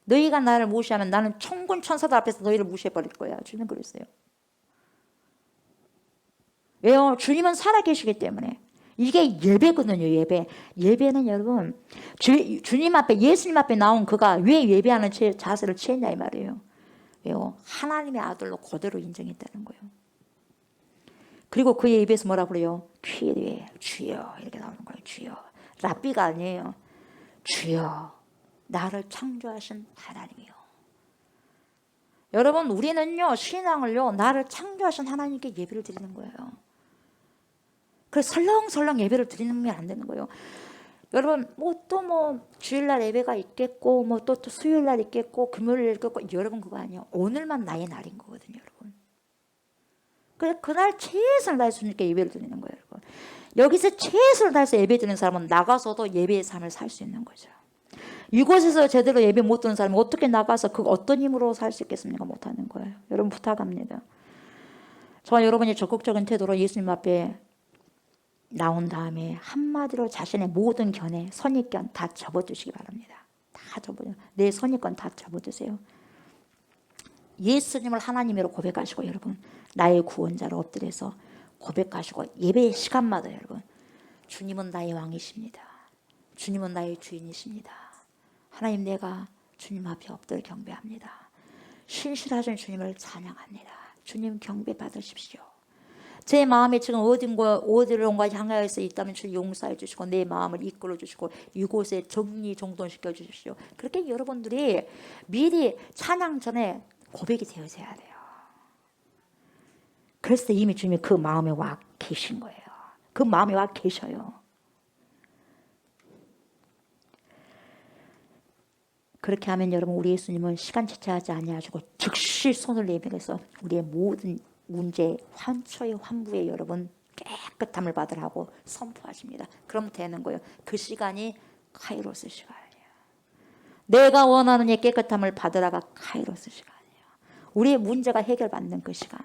너희가 나를 무시하면 나는 천군 천사들 앞에서 너희를 무시해버릴 거야. 주님 그랬어요. 왜요? 주님은 살아계시기 때문에. 이게 예배거든요. 예배. 예배는 여러분 주님 앞에 예수님 앞에 나온 그가 왜 예배하는 자세를 취했냐 이 말이에요. 왜요? 하나님의 아들로 그대로 인정했다는 거예요. 그리고 그의 입에서 뭐라 그래요? 귀에 주여 이렇게 나오는 거예요. 주여. 랍비가 아니에요. 주여 나를 창조하신 하나님이요. 여러분 우리는요 신앙을요 나를 창조하신 하나님께 예배를 드리는 거예요. 그래서 설렁설렁 예배를 드리는 게 안 되는 거예요. 여러분 주일날 예배가 있겠고 또 수요일날 있겠고 금요일 있겠고 여러분 그거 아니에요. 오늘만 나의 날인 거거든요. 여러분. 그래서 그날 최선을 다해서 주님께 예배를 드리는 거예요. 여러분. 여기서 최선을 다해서 예배 드리는 사람은 나가서도 예배의 삶을 살 수 있는 거죠. 이곳에서 제대로 예배 못 드는 사람은 어떻게 나가서 그 어떤 힘으로 살 수 있겠습니까? 못하는 거예요. 여러분 부탁합니다. 저와 여러분이 적극적인 태도로 예수님 앞에 나온 다음에 한마디로 자신의 모든 견해, 선입견 다 접어두시기 바랍니다. 다 접어두세요. 내 선입견 다 접어두세요. 예수님을 하나님으로 고백하시고 여러분 나의 구원자로 엎드려서 고백하시고 예배 시간마다 여러분 주님은 나의 왕이십니다. 주님은 나의 주인이십니다. 하나님 내가 주님 앞에 엎드려 경배합니다. 신실하신 주님을 찬양합니다. 주님 경배 받으십시오. 제 마음이 지금 어디론가 향하여서 있다면 주님 용서해 주시고 내 마음을 이끌어 주시고 이곳에 정리정돈시켜 주십시오. 그렇게 여러분들이 미리 찬양 전에 고백이 되어져야 돼요. 그래서 이미 주님이 그 마음에 와 계신 거예요. 그 마음에 와 계셔요. 그렇게 하면 여러분 우리 예수님은 시간 채취하지 아니하시고 즉시 손을 내밀어서 우리의 모든 문제, 환초의 환부에 여러분 깨끗함을 받으라고 선포하십니다. 그럼 되는 거예요. 그 시간이 카이로스 시간이에요. 내가 원하는 이 깨끗함을 받으라가 카이로스 시간이에요. 우리의 문제가 해결받는 그 시간.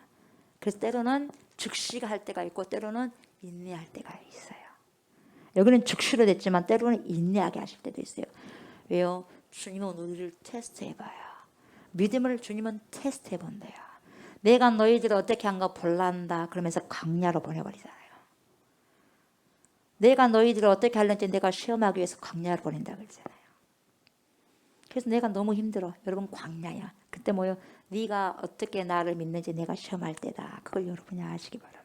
그래서 때로는 즉시가 할 때가 있고 때로는 인내할 때가 있어요. 여기는 즉시로 됐지만 때로는 인내하게 하실 때도 있어요. 왜요? 주님은 우리를 테스트해봐요. 믿음을 주님은 테스트해 본대요. 내가 너희들을 어떻게 한가 볼란다 그러면서 광야로 보내버리잖아요. 내가 너희들을 어떻게 하려는지 내가 시험하기 위해서 광야로 보낸다 그러잖아요. 그래서 내가 너무 힘들어. 여러분 광야야. 그때 뭐요? 네가 어떻게 나를 믿는지 내가 시험할 때다. 그걸 여러분이 아시기 바랍니다.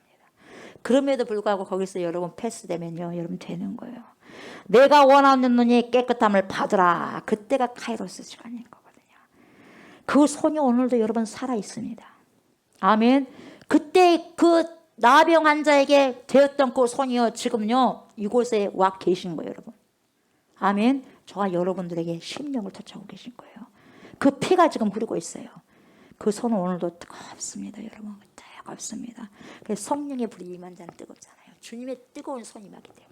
그럼에도 불구하고 거기서 여러분 패스되면요. 여러분 되는 거예요. 내가 원하는 눈이 깨끗함을 받으라. 그때가 카이로스 시간인 거거든요. 그 손이 오늘도 여러분 살아 있습니다. 아멘. 그때 그 나병 환자에게 되었던 그 손이요. 지금요. 이곳에 와 계신 거예요. 여러분. 아멘. 저와 여러분들에게 심령을 터치하고 계신 거예요. 그 피가 지금 흐르고 있어요. 그 손은 오늘도 뜨겁습니다. 여러분. 뜨겁습니다. 그래서 성령의 불이 임한 자는 뜨겁잖아요. 주님의 뜨거운 손이 임하기 때문에.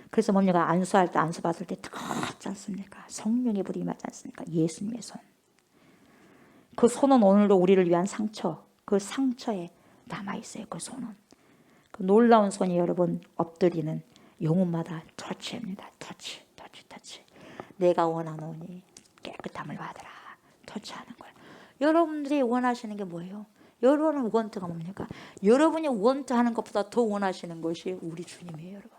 그래서 뭡니까? 안수할 때 안수 받을 때 뜨겁지 않습니까? 성령의 불이 임하지 않습니까? 예수님의 손. 그 손은 오늘도 우리를 위한 상처. 그 상처에 남아있어요. 그 손은. 그 놀라운 손이 여러분 엎드리는 영혼마다 터치입니다. 터치. 내가 원하노니 깨끗함을 받으라. 터치하는 거예요. 여러분들이 원하시는 게 뭐예요? 여러분의 원트가 뭡니까? 여러분이 원트하는 것보다 더 원하시는 것이 우리 주님이에요. 여러분.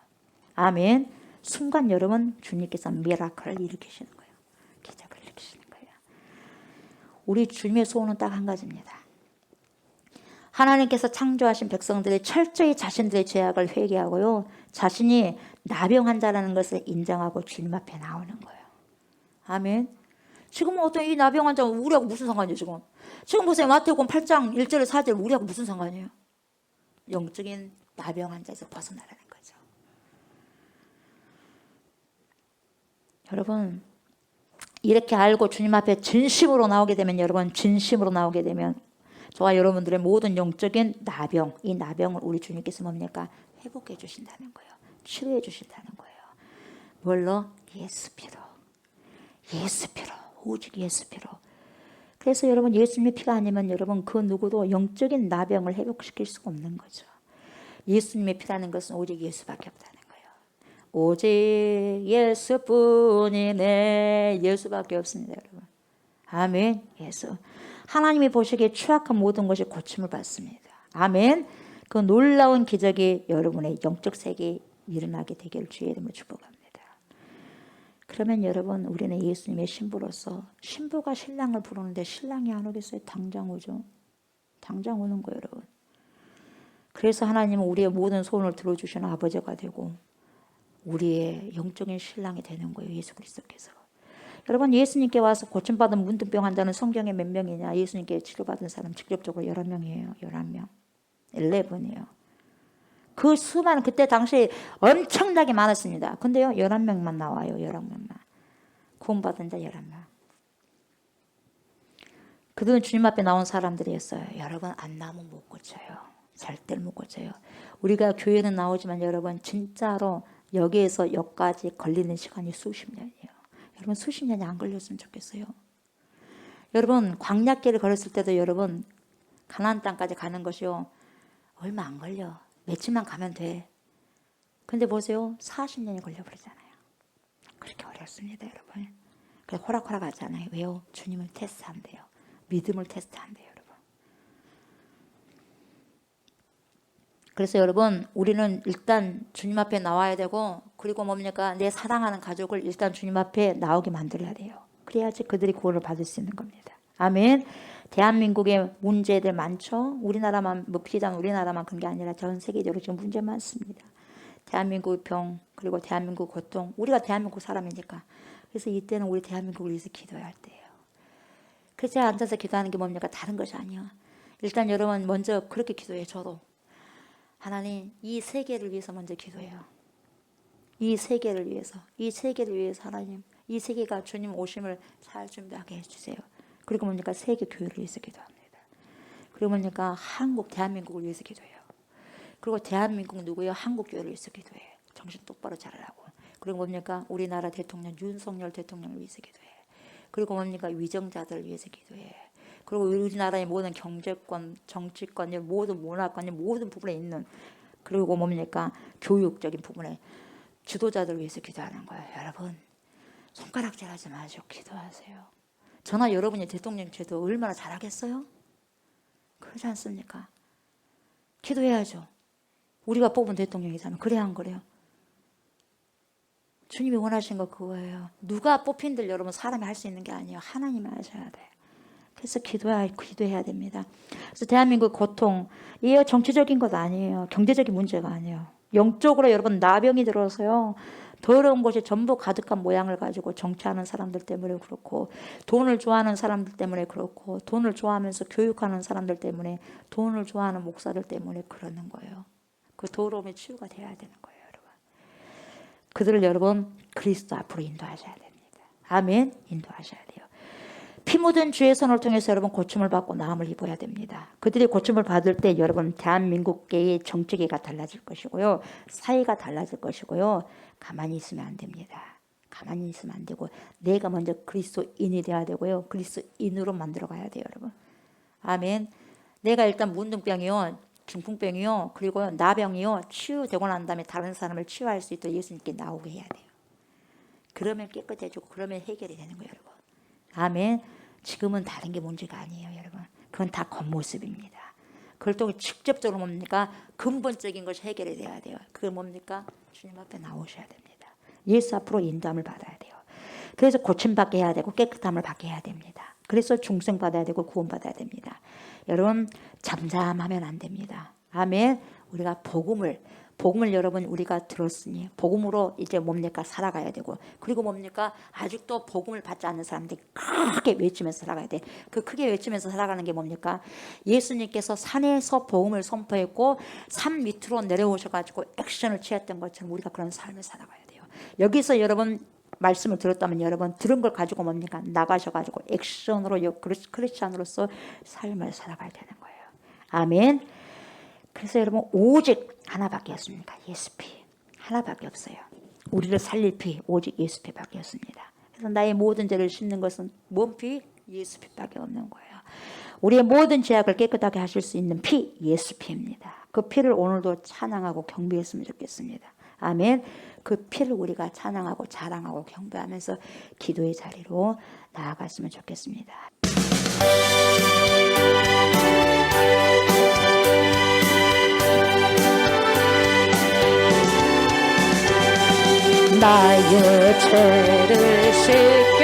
아멘. 순간 여러분 주님께서 미라클을 일으키시는 거예요. 기적을 일으키시는 거예요. 우리 주님의 소원은 딱 한 가지입니다. 하나님께서 창조하신 백성들이 철저히 자신들의 죄악을 회개하고요. 자신이 나병 환자라는 것을 인정하고 주님 앞에 나오는 거예요. 아멘. 지금 어떤 이 나병 환자가 우리하고 무슨 상관이에요 지금? 지금 보세요. 마태복음 8장 1절 4절 우리하고 무슨 상관이에요? 영적인 나병 환자에서 벗어나라는 거죠. 여러분 이렇게 알고 주님 앞에 진심으로 나오게 되면 여러분 진심으로 나오게 되면 저와 여러분들의 모든 영적인 나병 이 나병을 우리 주님께서 뭡니까? 회복해 주신다는 거예요. 치료해 주신다는 거예요. 뭘로? 예수 피로. 예수 피로. 오직 예수 피로. 그래서 여러분 예수님의 피가 아니면 여러분 그 누구도 영적인 나병을 회복시킬 수가 없는 거죠. 예수님의 피라는 것은 오직 예수밖에 없다는 거예요. 오직 예수뿐이네. 예수밖에 없습니다. 여러분. 아멘. 예수. 하나님이 보시기에 추악한 모든 것이 고침을 받습니다. 아멘. 그 놀라운 기적이 여러분의 영적 세계에 일어나게 되기를 주의 이름으로 축복합니다. 그러면 여러분 우리는 예수님의 신부로서 신부가 신랑을 부르는데 신랑이 안 오겠어요? 당장 오죠. 당장 오는 거예요. 여러분. 그래서 하나님은 우리의 모든 소원을 들어주시는 아버지가 되고 우리의 영적인 신랑이 되는 거예요. 예수 그리스도께서. 여러분 예수님께 와서 고침받은 문둥병 환자는 성경에 몇 명이냐? 예수님께 치료받은 사람 직접적으로 11명이에요. 11명. 11이에요. 그 수많은 그때 당시 엄청나게 많았습니다. 근데요 11명만 나와요. 11명만. 구원받은 자 11명. 그들은 주님 앞에 나온 사람들이었어요. 여러분 안 나오면 못 고쳐요. 절대로 못 고쳐요. 우리가 교회는 나오지만 여러분 진짜로 여기에서 여기까지 걸리는 시간이 수십 년이에요. 여러분 수십 년이 안 걸렸으면 좋겠어요. 여러분 광야길을 걸었을 때도 여러분 가나안 땅까지 가는 것이요 얼마 안 걸려. 며칠만 가면 돼. 근데 보세요. 40년이 걸려버리잖아요. 그렇게 어렵습니다. 여러분. 그래서 호락호락 하잖아요. 왜요? 주님을 테스트한대요. 믿음을 테스트한대요. 여러분. 그래서 여러분 우리는 일단 주님 앞에 나와야 되고 그리고 뭡니까? 내 사랑하는 가족을 일단 주님 앞에 나오게 만들어야 돼요. 그래야지 그들이 구원을 받을 수 있는 겁니다. 아멘. 대한민국에 문제들 많죠. 우리나라만 뭐 비단 우리나라만 그런 게 아니라 전 세계적으로 지금 문제 많습니다. 대한민국 병 그리고 대한민국 고통. 우리가 대한민국 사람이니까. 그래서 이때는 우리 대한민국을 위해서 기도해야 할 때예요. 그래서 제가 앉아서 기도하는 게 뭡니까? 다른 것이 아니야. 일단 여러분 먼저 그렇게 기도해요. 저도. 하나님 이 세계를 위해서 먼저 기도해요. 이 세계를 위해서. 이 세계를 위해서 하나님. 이 세계가 주님 오심을 잘 준비하게 해주세요. 그리고 뭡니까? 세계 교회를 위해서 기도합니다. 그리고 뭡니까? 한국, 대한민국을 위해서 기도해요. 그리고 대한민국 누구요? 한국 교회를 위해서 기도해. 정신 똑바로 차리라고. 그리고 뭡니까? 우리나라 대통령 윤석열 대통령을 위해서 기도해. 그리고 뭡니까? 위정자들을 위해서 기도해. 그리고 우리나라의 모든 경제권, 정치권, 모든 문화권, 모든 부분에 있는 그리고 뭡니까? 교육적인 부분에 지도자들을 위해서 기도하는 거예요. 여러분 손가락질하지 마시고 기도하세요. 저나 여러분이 대통령 제도 얼마나 잘하겠어요? 그러지 않습니까? 기도해야죠. 우리가 뽑은 대통령이잖아요. 그래야 안 그래요? 주님이 원하신 거 그거예요. 누가 뽑힌들 여러분 사람이 할 수 있는 게 아니에요. 하나님이 하셔야 돼요. 그래서 기도해야 됩니다. 그래서 대한민국 고통, 이게 정치적인 것 아니에요. 경제적인 문제가 아니에요. 영적으로 여러분 나병이 들어서요. 더러운 곳이 전부 가득한 모양을 가지고 정치하는 사람들 때문에 그렇고, 돈을 좋아하는 사람들 때문에 그렇고, 돈을 좋아하면서 교육하는 사람들 때문에, 돈을 좋아하는 목사들 때문에 그러는 거예요. 그 더러움의 치유가 돼야 되는 거예요, 여러분. 그들을 여러분 그리스도 앞으로 인도하셔야 됩니다. 아멘. 인도하셔야 돼요. 피 묻은 주의 손을 통해서 여러분 고침을 받고 나음을 입어야 됩니다. 그들이 고침을 받을 때 여러분 대한민국계의 정치계가 달라질 것이고요. 사회가 달라질 것이고요. 가만히 있으면 안 됩니다. 가만히 있으면 안 되고 내가 먼저 그리스도인이 돼야 되고요. 그리스도인으로 만들어 가야 돼요, 여러분. 아멘. 내가 일단 문둥병이요, 중풍병이요, 그리고 나병이요 치유되고 난 다음에 다른 사람을 치유할 수 있도록 예수님께 나오게 해야 돼요. 그러면 깨끗해지고 그러면 해결이 되는 거예요, 여러분. 아멘. 지금은 다른 게 문제가 아니에요, 여러분. 그건 다 겉모습입니다. 그걸 또 직접적으로 뭡니까? 근본적인 것이 해결이 돼야 돼요. 그게 뭡니까? 주님 앞에 나오셔야 됩니다. 예수 앞으로 인도함을 받아야 돼요. 그래서 고침받게 해야 되고 깨끗함을 받게 해야 됩니다. 그래서 중생받아야 되고 구원받아야 됩니다. 여러분 잠잠하면 안 됩니다. 아멘. 우리가 복음을 여러분 우리가 들었으니 복음으로 이제 뭡니까? 살아가야 되고, 그리고 뭡니까? 아직도 복음을 받지 않는 사람들이 크게 외치면서 살아가야 돼. 그 크게 외치면서 살아가는 게 뭡니까? 예수님께서 산에서 복음을 선포했고 산 밑으로 내려오셔가지고 액션을 취했던 것처럼 우리가 그런 삶을 살아가야 돼요. 여기서 여러분 말씀을 들었다면 여러분 들은 걸 가지고 뭡니까? 나가셔가지고 액션으로 크리스찬으로서 삶을 살아가야 되는 거예요. 아멘. 그래서 여러분 오직 하나밖에 없습니다. 예수 피. 하나밖에 없어요. 우리를 살릴 피 오직 예수 피밖에 없습니다. 그래서 나의 모든 죄를 씻는 것은 뭔 피? 예수 피밖에 없는 거예요. 우리의 모든 죄악을 깨끗하게 하실 수 있는 피 예수 피입니다. 그 피를 오늘도 찬양하고 경배했으면 좋겠습니다. 아멘. 그 피를 우리가 찬양하고 자랑하고 경배하면서 기도의 자리로 나아갔으면 좋겠습니다. 나의 죄를 씻게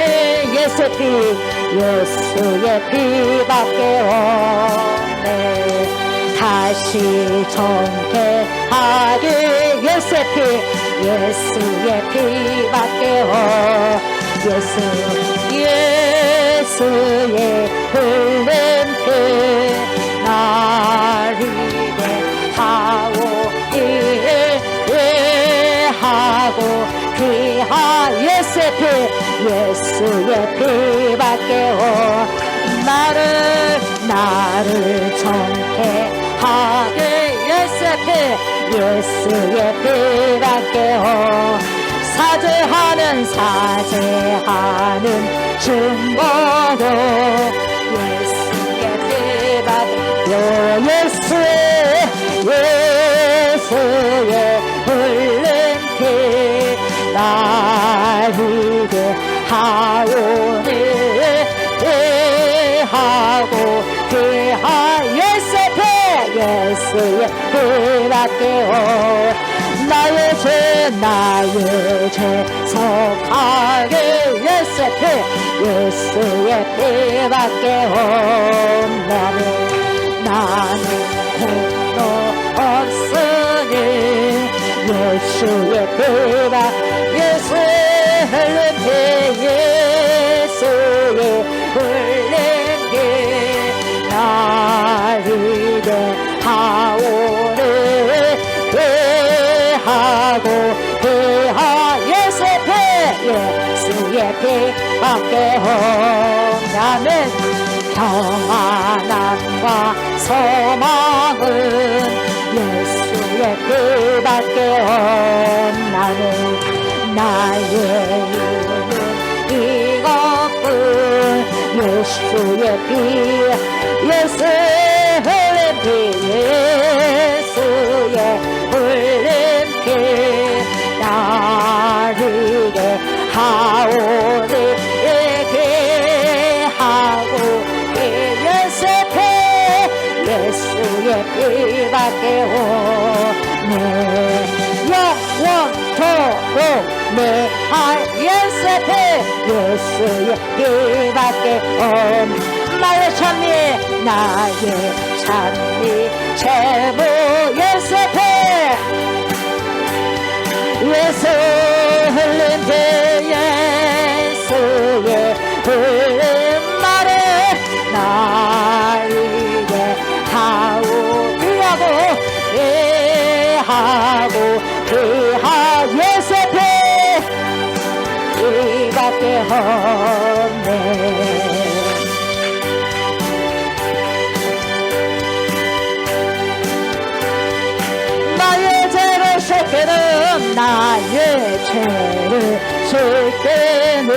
예수의 피밖에 없네. 다시 정케하게 예수의 피밖에 예수의 흘린 피 나를 위하고 하고 귀하 예수의 피밖에 나를 정케하게 예수의 피밖에 사죄하는 증거도 예수의 피밖에 예수의 흘린 피 나를 하오니 하고 예수의 피밖에 나의 죄 속하게 예수의 피밖에 나는 공로 없으니 예수의 흘린 피 나를 하오니 하고 예수의 피밖에 없다면 평안함과 소망은 예수의 피밖에 없나는 나의 이유는 이것뿐 예수의 피 흘린 피 나를 하오니 예수의 피밖에 없네. 영원토록 내할 예수의 피, 예수의 피밖에 없네. 나의 찬미, 나의 찬미 제무 예수의 피, 예수 흘린 피, 예수의 흘린 말을 나에게 하오 피하고 피하고 피하 예수의 피 이밖에 없네. 나의 죄를 씻기는 나의 죄를 씻기는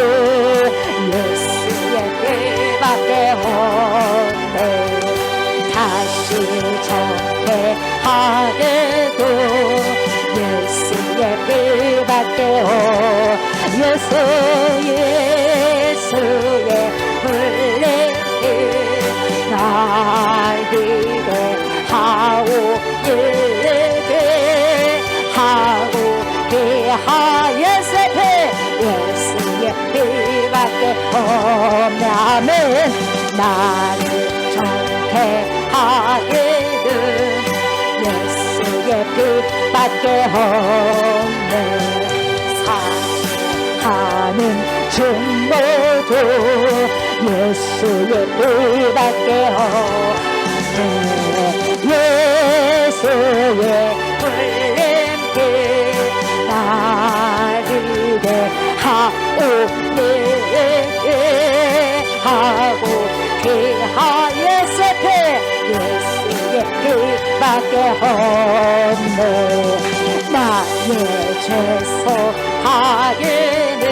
예수의 피밖에 없네. 다시 정죄하게도 예수의 피밖에 없네. 예수의 흘린 피 나에게 하오 일게 하고 피하 예수의 피, 예수의 피밖에 없네. 아멘. 나를 정죄하기는 예수의 피밖에 없네. 사하는 증거도 예수의 피밖에 없네. 예수의 흘린 피 나에게 하오니 하고 피하 예수의 피, 예수의 피밖에 없네. 나의 죄 소하기는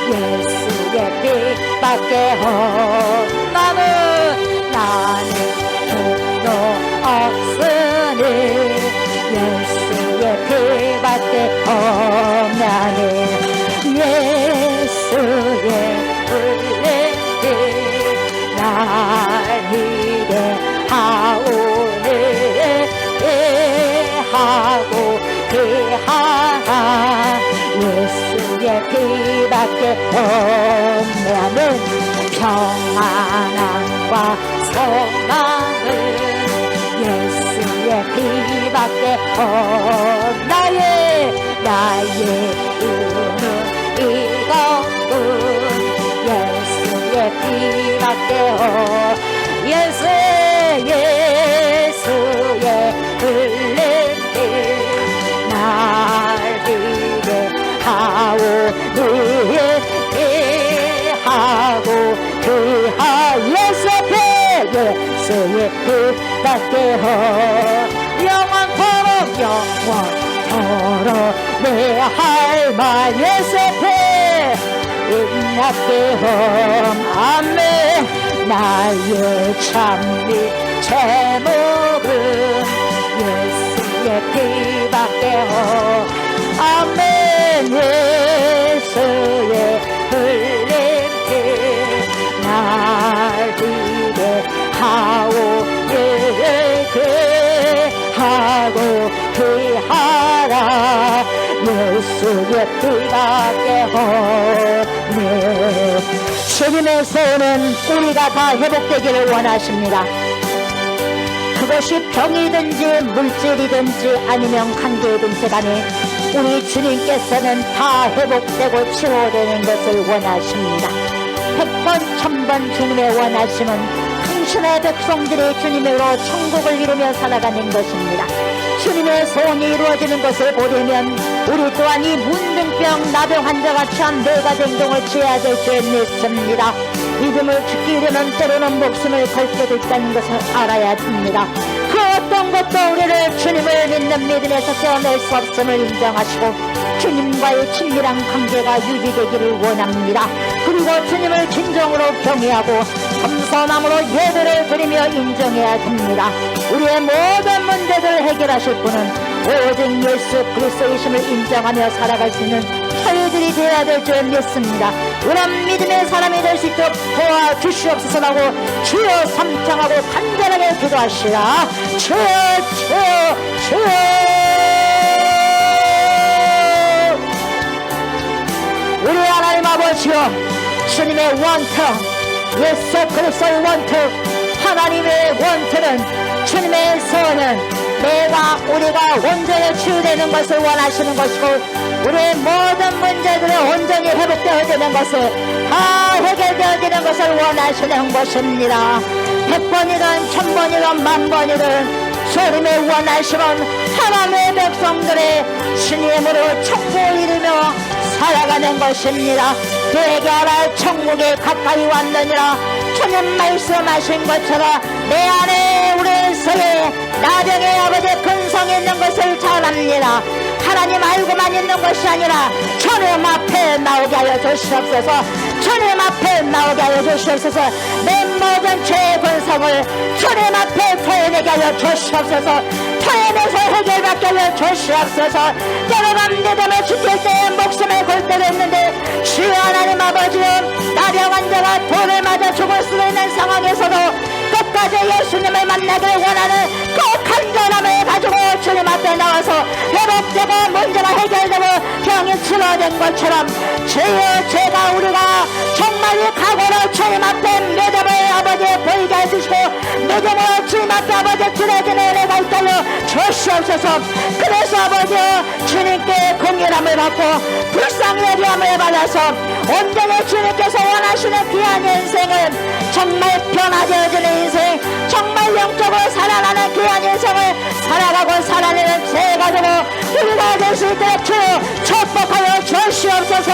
예수의 피밖에 없네. 나는 없으니 예수의 피밖에 없나니. 예수의 흘린 피 나에게 하오니 하고 피하라. 예수의 피밖에 없나는 평안함과 소망은 예수의 피밖에 없나의. 나의 의는 이것뿐 예수의 피밖에 없. 예수의 흘린 피 나에게 하오니 하고 피하 예수의 피, 예수의 피밖에 없. 영원토록 영원토록 내 할말 예수의 피 인하게 없. 아멘. 나의 찬미 제목은 예수의 피밖에 없. 아멘. 예수의 흘린 피 나에게 하오 일게 하고 피하라. 예수의 피밖에 없네. 주님의 손은 우리가 다 회복되기를 원하십니다. 그것이 병이든지 물질이든지 아니면 관계든지 간에 우리 주님께서는 다 회복되고 치료되는 것을 원하십니다. 100번 1000번 주님의 원하심은 당신의 백성들이 주님으로 천국을 이루며 살아가는 것입니다. 주님의 소원이 이루어지는 것을 보려면 우리 또한 이 문둥병 나병 환자가 취한 네 가지 행동을 취해야 될 줄 믿습니다. 믿음을 지키려면 때로는 목숨을 걸 때도 있다는 것을 알아야 합니다. 그 어떤 것도 우리를 주님을 믿는 믿음에서 떼어낼 수 없음을 인정하시고 주님과의 친밀한 관계가 유지되기를 원합니다. 그리고 주님을 진정으로 경외하고 겸손함으로 예배를 드리며 인정해야 됩니다. 우리의 모든 문제들을 해결하실 분은 오직 예수 그리스도이심을 인정하며 살아갈 수 있는 저희들이 되어야 될 줄 믿습니다. 그런 믿음의 사람이 될 수 있도록 도와주시옵소서라고 주여 삼창하고 간절하게 기도하시라. 주여 주여 주여. 우리 하나님 아버지여, 주님의 원투, 예수 그리스도의 원투, 하나님의 원투는, 주님의 선은 우리가 온전히 치유되는 것을 원하시는 것이고, 우리의 모든 문제들이 온전히 회복되어지는 것을, 다 해결되어지는 것을 원하시는 것입니다. 100번이든 1000번이든 10,000번이든 주님의 원하시는 하나님의 백성들의 주님으로 천국을 이루며 살아가는 것입니다. 대개하라 천국에 가까이 왔느니라. 주님 말씀하신 것처럼 내 안에 우리 속에 나병의 아버지 근성이 있는 것을 잘 압니다. 하나님 알고만 있는 것이 아니라 주님 앞에 나오게 하여 주시옵소서. 주님 앞에 나오게 하여 주시옵소서. 내 모든 죄의 근성을 주님 앞에 토해내게 하여 주시옵소서. 토해내서 해결받게 하여 주시옵소서. 여러분 믿음을 지킬 때에 목숨을 걸 때도 있는데, 주여 하나님 아버지는 나병 환자가 돌을 맞아 죽을 수도 있는 상황에서도 끝까지 예수님을 만나기를 원하는 그 간절함을 가지고 주님 앞에 나와서 회복되고 문제가 해결되고 병이 치료된 것처럼, 주여 제가 우리가 정말 이 각오로 주님 앞에 믿음을 아버지에 보이게 해주시고 믿음으로 주님 앞에 아버지 드려지는 은혜가 있다며 주시옵소서. 그래서 아버지여 주님께 공연함을 받고 불쌍히 여김을 받아서 온전히 주님께서 원하시는 귀한 인생을, 정말 변화되어지는 인생, 정말 영적으로 살아가는 귀한 인생을 살아가고 살아내는 새 가지고 우리가 될 수 있도록 주 축복하여 주시옵소서.